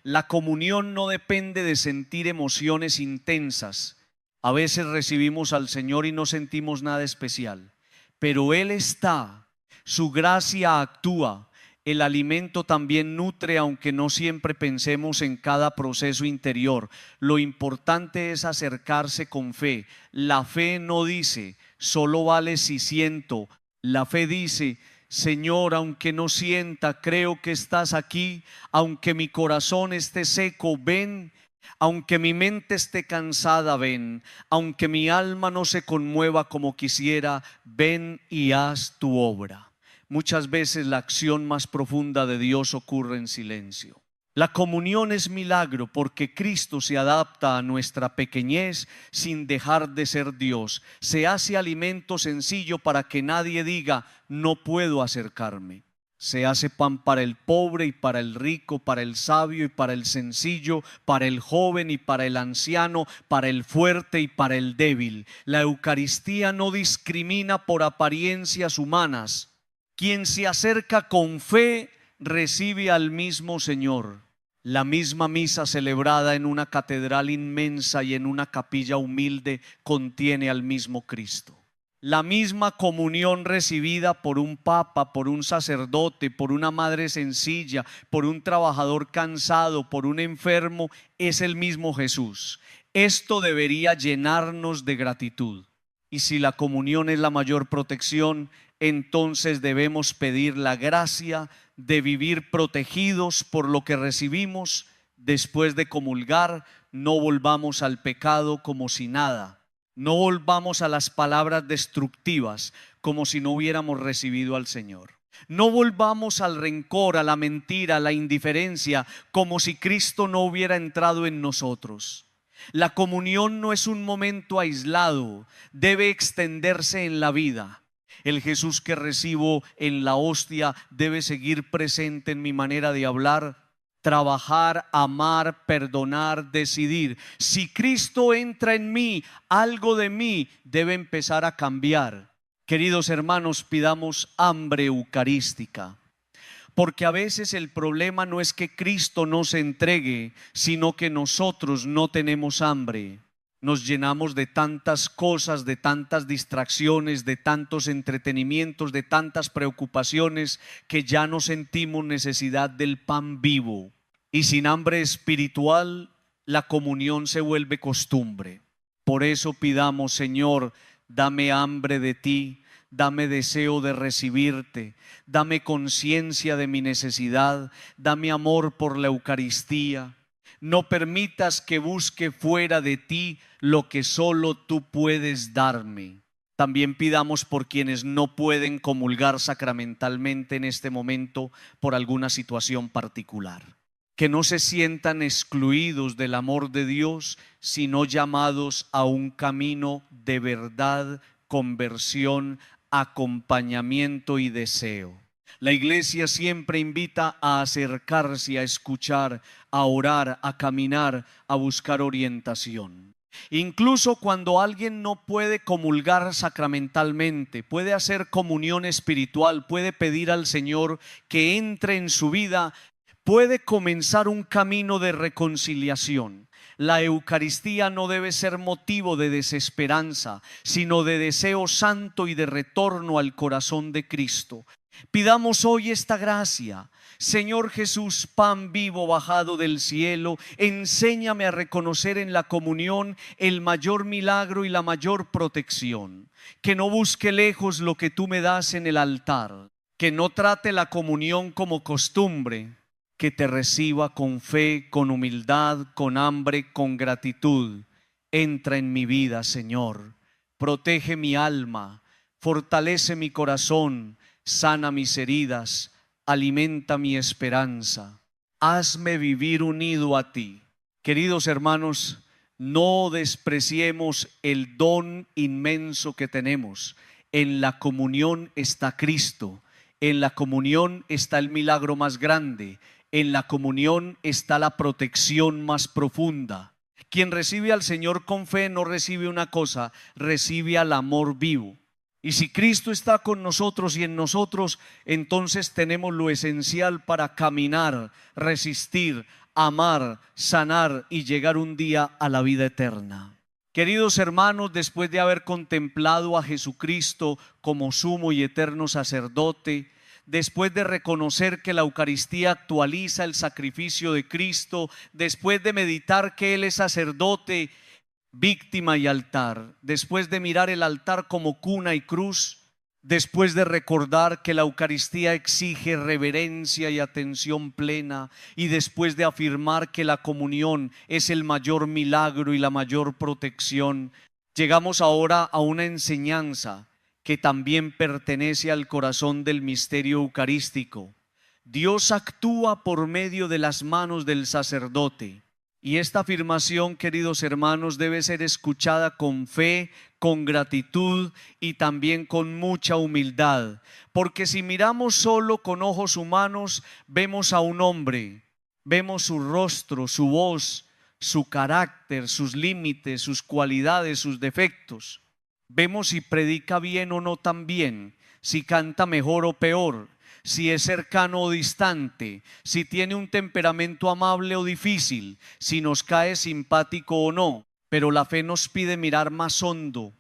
La comunión no depende de sentir emociones intensas. A veces recibimos al Señor y no sentimos nada especial, pero Él está, su gracia actúa. El alimento también nutre, aunque no siempre pensemos en cada proceso interior. Lo importante es acercarse con fe. La fe no dice: solo vale si siento. La fe dice: Señor, aunque no sienta, creo que estás aquí, aunque mi corazón esté seco, ven, aunque mi mente esté cansada, ven, aunque mi alma no se conmueva como quisiera, ven y haz tu obra. Muchas veces la acción más profunda de Dios ocurre en silencio. La comunión es milagro porque Cristo se adapta a nuestra pequeñez sin dejar de ser Dios. Se hace alimento sencillo para que nadie diga: no puedo acercarme. Se hace pan para el pobre y para el rico, para el sabio y para el sencillo, para el joven y para el anciano, para el fuerte y para el débil. La Eucaristía no discrimina por apariencias humanas. Quien se acerca con fe recibe al mismo Señor. La misma misa celebrada en una catedral inmensa y en una capilla humilde contiene al mismo Cristo. La misma comunión recibida por un papa, por un sacerdote, por una madre sencilla, por un trabajador cansado, por un enfermo, es el mismo Jesús. Esto debería llenarnos de gratitud. Y si la comunión es la mayor protección, entonces debemos pedir la gracia de vivir protegidos por lo que recibimos. Después de comulgar, no volvamos al pecado como si nada. No volvamos a las palabras destructivas como si no hubiéramos recibido al Señor. No volvamos al rencor, a la mentira, a la indiferencia, como si Cristo no hubiera entrado en nosotros. La comunión no es un momento aislado, debe extenderse en la vida. El Jesús que recibo en la hostia debe seguir presente en mi manera de hablar, trabajar, amar, perdonar, decidir. Si Cristo entra en mí, algo de mí debe empezar a cambiar. Queridos hermanos, pidamos hambre eucarística. Porque a veces el problema no es que Cristo nos entregue, sino que nosotros no tenemos hambre. Nos llenamos de tantas cosas, de tantas distracciones, de tantos entretenimientos, de tantas preocupaciones, que ya no sentimos necesidad del pan vivo. Y sin hambre espiritual, la comunión se vuelve costumbre. Por eso pidamos: Señor, dame hambre de ti. Dame deseo de recibirte, dame conciencia de mi necesidad, dame amor por la Eucaristía. No permitas que busque fuera de ti lo que solo tú puedes darme. También pidamos por quienes no pueden comulgar sacramentalmente en este momento por alguna situación particular. Que no se sientan excluidos del amor de Dios, sino llamados a un camino de verdad, conversión, acompañamiento y deseo. La Iglesia siempre invita a acercarse, a escuchar, a orar, a caminar, a buscar orientación. Incluso cuando alguien no puede comulgar sacramentalmente, puede hacer comunión espiritual, puede pedir al Señor que entre en su vida, puede comenzar un camino de reconciliación. La Eucaristía no debe ser motivo de desesperanza, sino de deseo santo y de retorno al corazón de Cristo. Pidamos hoy esta gracia. Señor Jesús, pan vivo bajado del cielo, enséñame a reconocer en la comunión el mayor milagro y la mayor protección. Que no busque lejos lo que tú me das en el altar. Que no trate la comunión como costumbre. Que te reciba con fe, con humildad, con hambre, con gratitud. Entra en mi vida, Señor. Protege mi alma, fortalece mi corazón, sana mis heridas, alimenta mi esperanza. Hazme vivir unido a ti. Queridos hermanos, no despreciemos el don inmenso que tenemos. En la comunión está Cristo. En la comunión está el milagro más grande. En la comunión está la protección más profunda. Quien recibe al Señor con fe no recibe una cosa, recibe al amor vivo. Y si Cristo está con nosotros y en nosotros, entonces tenemos lo esencial para caminar, resistir, amar, sanar y llegar un día a la vida eterna. Queridos hermanos, después de haber contemplado a Jesucristo como sumo y eterno sacerdote, después de reconocer que la Eucaristía actualiza el sacrificio de Cristo, después de meditar que Él es sacerdote, víctima y altar, después de mirar el altar como cuna y cruz, después de recordar que la Eucaristía exige reverencia y atención plena, y después de afirmar que la comunión es el mayor milagro y la mayor protección, llegamos ahora a una enseñanza que también pertenece al corazón del misterio eucarístico. Dios actúa por medio de las manos del sacerdote. Y esta afirmación, queridos hermanos, debe ser escuchada con fe, con gratitud y también con mucha humildad. Porque si miramos solo con ojos humanos, vemos a un hombre, vemos su rostro, su voz, su carácter, sus límites, sus cualidades, sus defectos. Vemos si predica bien o no tan bien, si canta mejor o peor, si es cercano o distante, si tiene un temperamento amable o difícil, si nos cae simpático o no. Pero la fe nos pide mirar más hondo.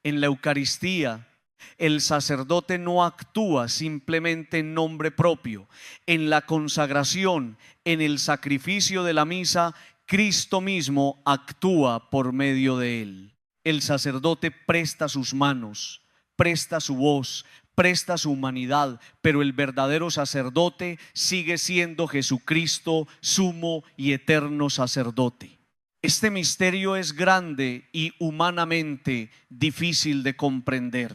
En la Eucaristía, el sacerdote no actúa simplemente en nombre propio. En la consagración, en el sacrificio de la misa, Cristo mismo actúa por medio de él. El sacerdote presta sus manos, presta su voz, presta su humanidad, pero el verdadero sacerdote sigue siendo Jesucristo, sumo y eterno sacerdote. Este misterio es grande y humanamente difícil de comprender,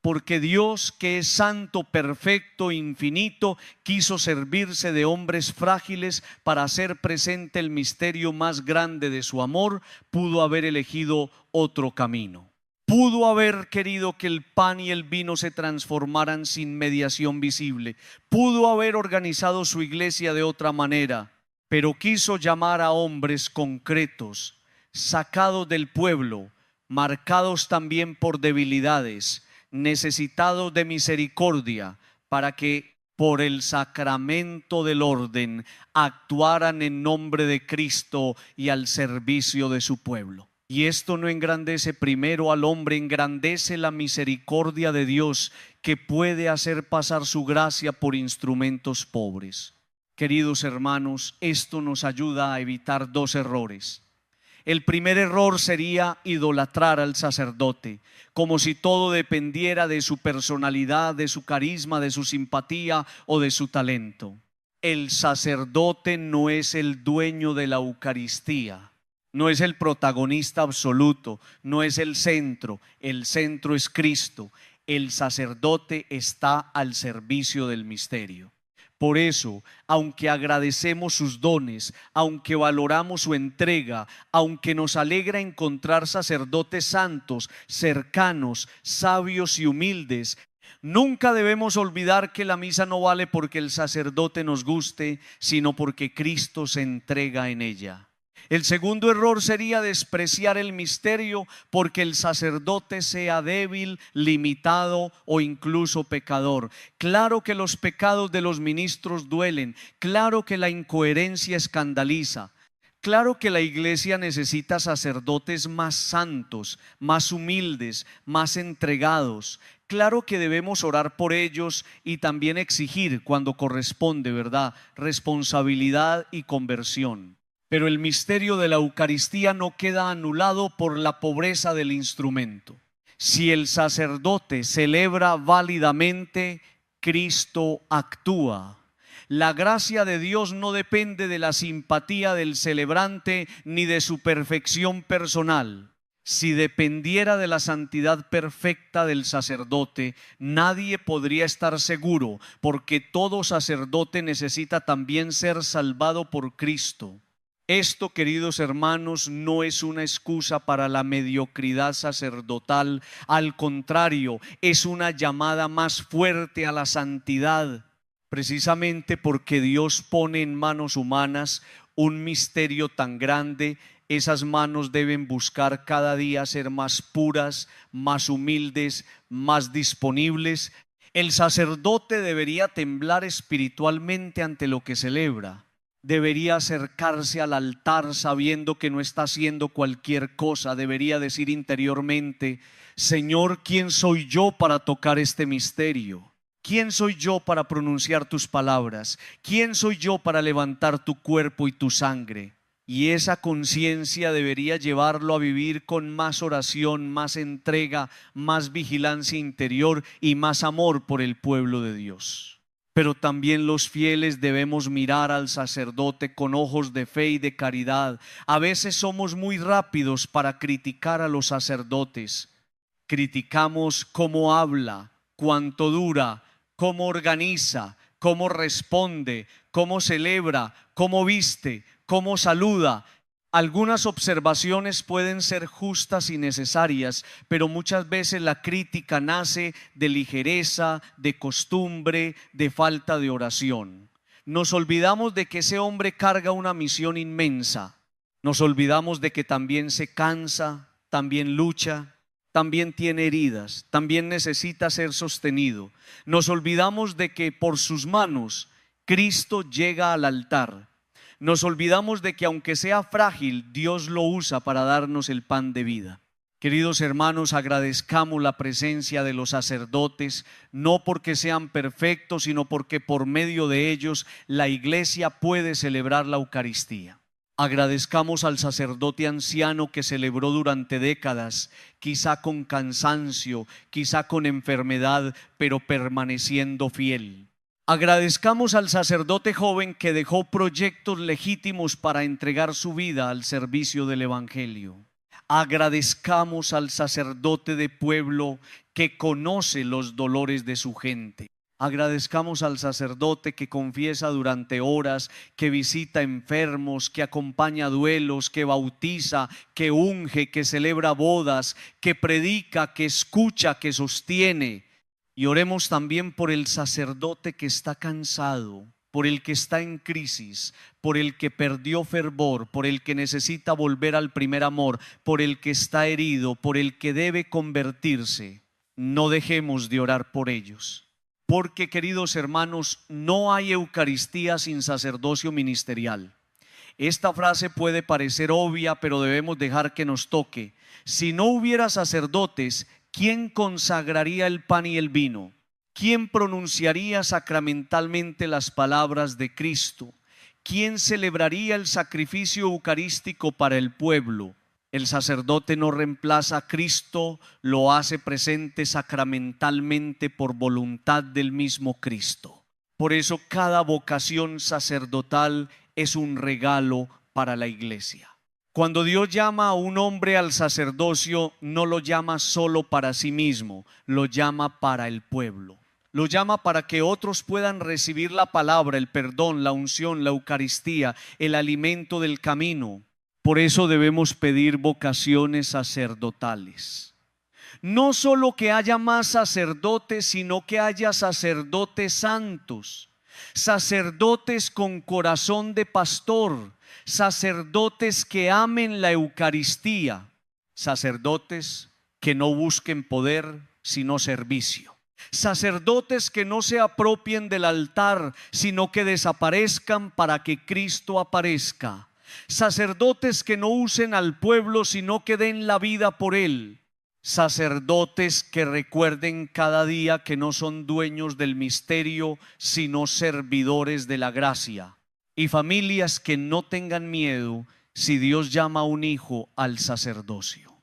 porque Dios, que es santo, perfecto, infinito, quiso servirse de hombres frágiles para hacer presente el misterio más grande de su amor. Pudo haber elegido otro camino. Pudo haber querido que el pan y el vino se transformaran sin mediación visible. Pudo haber organizado su iglesia de otra manera, pero quiso llamar a hombres concretos, sacados del pueblo, marcados también por debilidades, necesitados de misericordia, para que por el sacramento del orden actuaran en nombre de Cristo y al servicio de su pueblo. Y esto no engrandece primero al hombre, engrandece la misericordia de Dios, que puede hacer pasar su gracia por instrumentos pobres. Queridos hermanos, esto nos ayuda a evitar dos errores. El primer error sería idolatrar al sacerdote, como si todo dependiera de su personalidad, de su carisma, de su simpatía o de su talento. El sacerdote no es el dueño de la Eucaristía. No es el protagonista absoluto, no es el centro es Cristo. El sacerdote está al servicio del misterio. Por eso, aunque agradecemos sus dones, aunque valoramos su entrega, aunque nos alegra encontrar sacerdotes santos, cercanos, sabios y humildes, nunca debemos olvidar que la misa no vale porque el sacerdote nos guste, sino porque Cristo se entrega en ella. El segundo error sería despreciar el misterio porque el sacerdote sea débil, limitado o incluso pecador. Claro que los pecados de los ministros duelen, claro que la incoherencia escandaliza, claro que la iglesia necesita sacerdotes más santos, más humildes, más entregados. Claro que debemos orar por ellos y también exigir cuando corresponde, ¿verdad?, responsabilidad y conversión. Pero el misterio de la Eucaristía no queda anulado por la pobreza del instrumento. Si el sacerdote celebra válidamente, Cristo actúa. La gracia de Dios no depende de la simpatía del celebrante ni de su perfección personal. Si dependiera de la santidad perfecta del sacerdote, nadie podría estar seguro, porque todo sacerdote necesita también ser salvado por Cristo. Esto, queridos hermanos, no es una excusa para la mediocridad sacerdotal. Al contrario, es una llamada más fuerte a la santidad, precisamente porque Dios pone en manos humanas un misterio tan grande. Esas manos deben buscar cada día ser más puras, más humildes, más disponibles. El sacerdote debería temblar espiritualmente ante lo que celebra. Debería acercarse al altar sabiendo que no está haciendo cualquier cosa. Debería decir interiormente: Señor, ¿quién soy yo para tocar este misterio? ¿Quién soy yo para pronunciar tus palabras? ¿Quién soy yo para levantar tu cuerpo y tu sangre? Y esa conciencia debería llevarlo a vivir con más oración, más entrega, más vigilancia interior y más amor por el pueblo de Dios. Pero también los fieles debemos mirar al sacerdote con ojos de fe y de caridad. A veces somos muy rápidos para criticar a los sacerdotes. Criticamos cómo habla, cuánto dura, cómo organiza, cómo responde, cómo celebra, cómo viste, cómo saluda. Algunas observaciones pueden ser justas y necesarias, pero muchas veces la crítica nace de ligereza, de costumbre, de falta de oración. Nos olvidamos de que ese hombre carga una misión inmensa. Nos olvidamos de que también se cansa, también lucha, también tiene heridas, también necesita ser sostenido. Nos olvidamos de que por sus manos Cristo llega al altar. Nos olvidamos de que aunque sea frágil, Dios lo usa para darnos el pan de vida. Queridos hermanos, agradezcamos la presencia de los sacerdotes, no porque sean perfectos, sino porque por medio de ellos la iglesia puede celebrar la Eucaristía. Agradezcamos al sacerdote anciano que celebró durante décadas, quizá con cansancio, quizá con enfermedad, pero permaneciendo fiel. Agradezcamos al sacerdote joven que dejó proyectos legítimos para entregar su vida al servicio del Evangelio. Agradezcamos al sacerdote de pueblo que conoce los dolores de su gente. Agradezcamos al sacerdote que confiesa durante horas, que visita enfermos, que acompaña duelos, que bautiza, que unge, que celebra bodas, que predica, que escucha, que sostiene. Y oremos también por el sacerdote que está cansado, por el que está en crisis, por el que perdió fervor, por el que necesita volver al primer amor, por el que está herido, por el que debe convertirse. No dejemos de orar por ellos. Porque, queridos hermanos, no hay Eucaristía sin sacerdocio ministerial. Esta frase puede parecer obvia, pero debemos dejar que nos toque. Si no hubiera sacerdotes, ¿quién consagraría el pan y el vino? ¿Quién pronunciaría sacramentalmente las palabras de Cristo? ¿Quién celebraría el sacrificio eucarístico para el pueblo? El sacerdote no reemplaza a Cristo, lo hace presente sacramentalmente por voluntad del mismo Cristo. Por eso cada vocación sacerdotal es un regalo para la iglesia. Cuando Dios llama a un hombre al sacerdocio, no lo llama solo para sí mismo, lo llama para el pueblo. Lo llama para que otros puedan recibir la palabra, el perdón, la unción, la Eucaristía, el alimento del camino. Por eso debemos pedir vocaciones sacerdotales. No solo que haya más sacerdotes, sino que haya sacerdotes santos, sacerdotes con corazón de pastor, sacerdotes que amen la Eucaristía, sacerdotes que no busquen poder, sino servicio. Sacerdotes que no se apropien del altar, sino que desaparezcan para que Cristo aparezca. Sacerdotes que no usen al pueblo, sino que den la vida por él. Sacerdotes que recuerden cada día que no son dueños del misterio, sino servidores de la gracia. Y familias que no tengan miedo si Dios llama a un hijo al sacerdocio.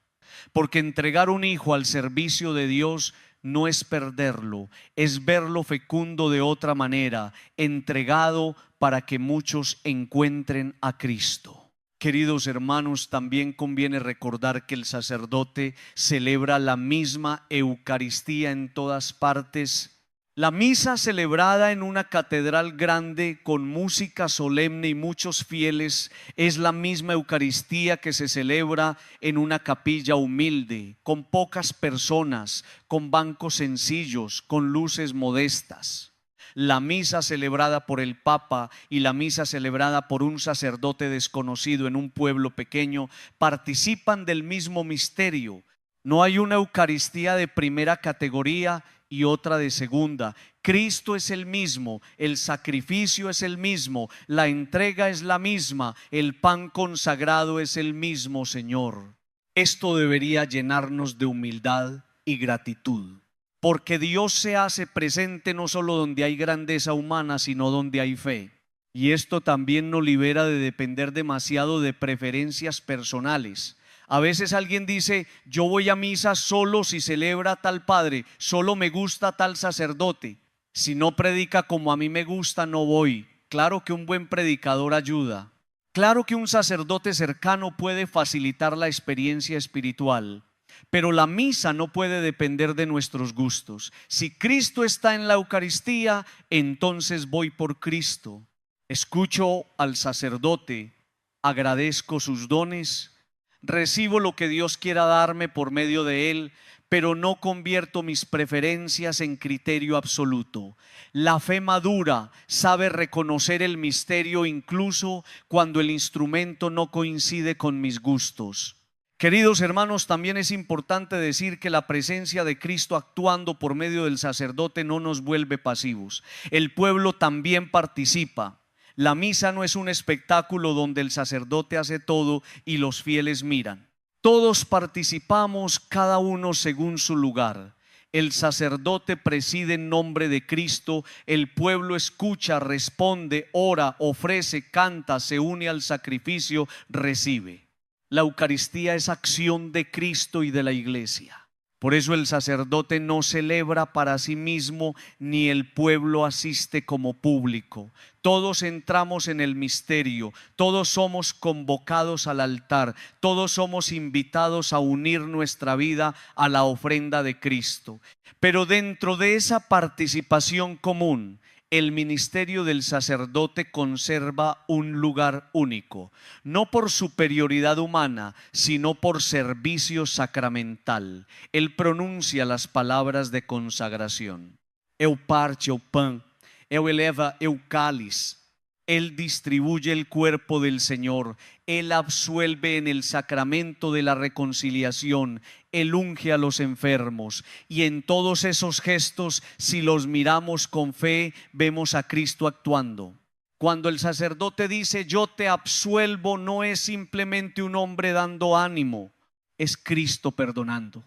Porque entregar un hijo al servicio de Dios no es perderlo, es verlo fecundo de otra manera, entregado para que muchos encuentren a Cristo. Queridos hermanos, también conviene recordar que el sacerdote celebra la misma Eucaristía en todas partes. La misa celebrada en una catedral grande con música solemne y muchos fieles es la misma Eucaristía que se celebra en una capilla humilde, con pocas personas, con bancos sencillos, con luces modestas. La misa celebrada por el Papa y la misa celebrada por un sacerdote desconocido en un pueblo pequeño participan del mismo misterio. No hay una Eucaristía de primera categoría y otra de segunda. Cristo es el mismo, el sacrificio es el mismo, la entrega es la misma, el pan consagrado es el mismo Señor. Esto debería llenarnos de humildad y gratitud, porque Dios se hace presente no solo donde hay grandeza humana, sino donde hay fe. Y esto también nos libera de depender demasiado de preferencias personales. A veces alguien dice, yo voy a misa solo si celebra tal padre, solo me gusta tal sacerdote. Si no predica como a mí me gusta, no voy. Claro que un buen predicador ayuda. Claro que un sacerdote cercano puede facilitar la experiencia espiritual. Pero la misa no puede depender de nuestros gustos. Si Cristo está en la Eucaristía, entonces voy por Cristo. Escucho al sacerdote, agradezco sus dones, recibo lo que Dios quiera darme por medio de él, pero no convierto mis preferencias en criterio absoluto. La fe madura sabe reconocer el misterio incluso cuando el instrumento no coincide con mis gustos. Queridos hermanos, también es importante decir que la presencia de Cristo actuando por medio del sacerdote no nos vuelve pasivos. El pueblo también participa. La misa no es un espectáculo donde el sacerdote hace todo y los fieles miran. Todos participamos, cada uno según su lugar. El sacerdote preside en nombre de Cristo, el pueblo escucha, responde, ora, ofrece, canta, se une al sacrificio, recibe. La Eucaristía es acción de Cristo y de la Iglesia. Por eso el sacerdote no celebra para sí mismo, ni el pueblo asiste como público. Todos entramos en el misterio, todos somos convocados al altar, todos somos invitados a unir nuestra vida a la ofrenda de Cristo. Pero dentro de esa participación común, el ministerio del sacerdote conserva un lugar único, no por superioridad humana, sino por servicio sacramental. Él pronuncia las palabras de consagración. Eu parte o pão, eu eleva o cáliz. Él distribuye el cuerpo del Señor, Él absuelve en el sacramento de la reconciliación, Él unge a los enfermos. Y en todos esos gestos, si los miramos con fe, vemos a Cristo actuando. Cuando el sacerdote dice yo te absuelvo, no es simplemente un hombre dando ánimo, es Cristo perdonando.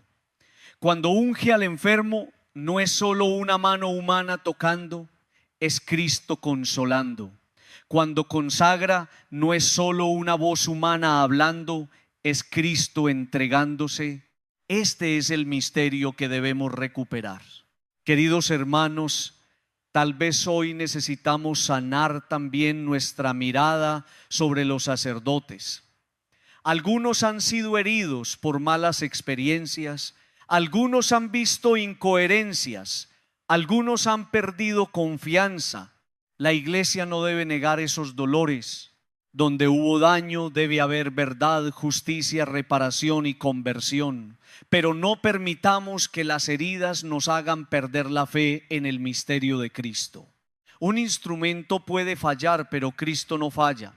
Cuando unge al enfermo, no es solo una mano humana tocando, es Cristo consolando. Cuando consagra, no es solo una voz humana hablando, es Cristo entregándose. Este es el misterio que debemos recuperar. Queridos hermanos, tal vez hoy necesitamos sanar también nuestra mirada sobre los sacerdotes. Algunos han sido heridos por malas experiencias, algunos han visto incoherencias, algunos han perdido confianza. La iglesia no debe negar esos dolores. Donde hubo daño debe haber verdad, justicia, reparación y conversión. Pero no permitamos que las heridas nos hagan perder la fe en el misterio de Cristo. Un instrumento puede fallar, pero Cristo no falla.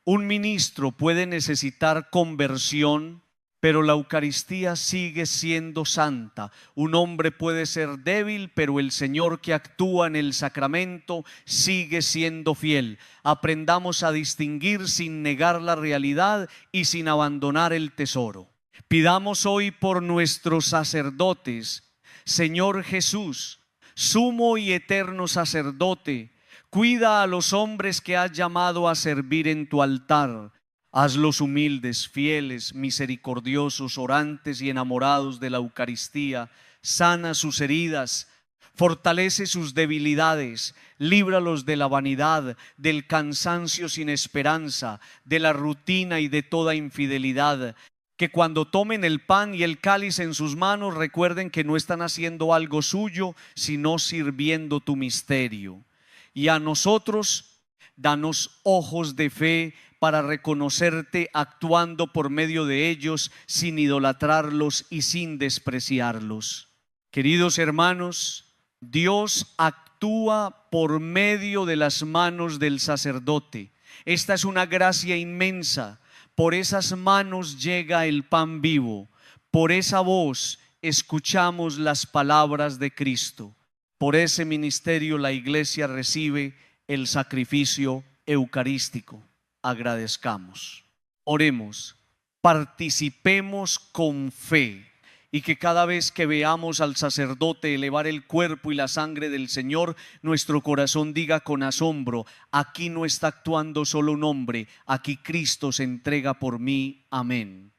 Un ministro puede necesitar conversión, pero la Eucaristía sigue siendo santa. Un hombre puede ser débil, pero el Señor que actúa en el sacramento sigue siendo fiel. Aprendamos a distinguir sin negar la realidad y sin abandonar el tesoro. Pidamos hoy por nuestros sacerdotes. Señor Jesús, sumo y eterno sacerdote, cuida a los hombres que has llamado a servir en tu altar. Hazlos humildes, fieles, misericordiosos, orantes y enamorados de la Eucaristía. Sana sus heridas, fortalece sus debilidades, líbralos de la vanidad, del cansancio sin esperanza, de la rutina y de toda infidelidad. Que cuando tomen el pan y el cáliz en sus manos recuerden que no están haciendo algo suyo, sino sirviendo tu misterio. Y a nosotros, danos ojos de fe para reconocerte actuando por medio de ellos sin idolatrarlos y sin despreciarlos. Queridos hermanos, Dios actúa por medio de las manos del sacerdote. Esta es una gracia inmensa. Por esas manos llega el pan vivo. Por esa voz escuchamos las palabras de Cristo. Por ese ministerio la iglesia recibe el sacrificio eucarístico. Agradezcamos, oremos, participemos con fe y que cada vez que veamos al sacerdote elevar el cuerpo y la sangre del Señor, nuestro corazón diga con asombro: aquí no está actuando solo un hombre, aquí Cristo se entrega por mí. Amén.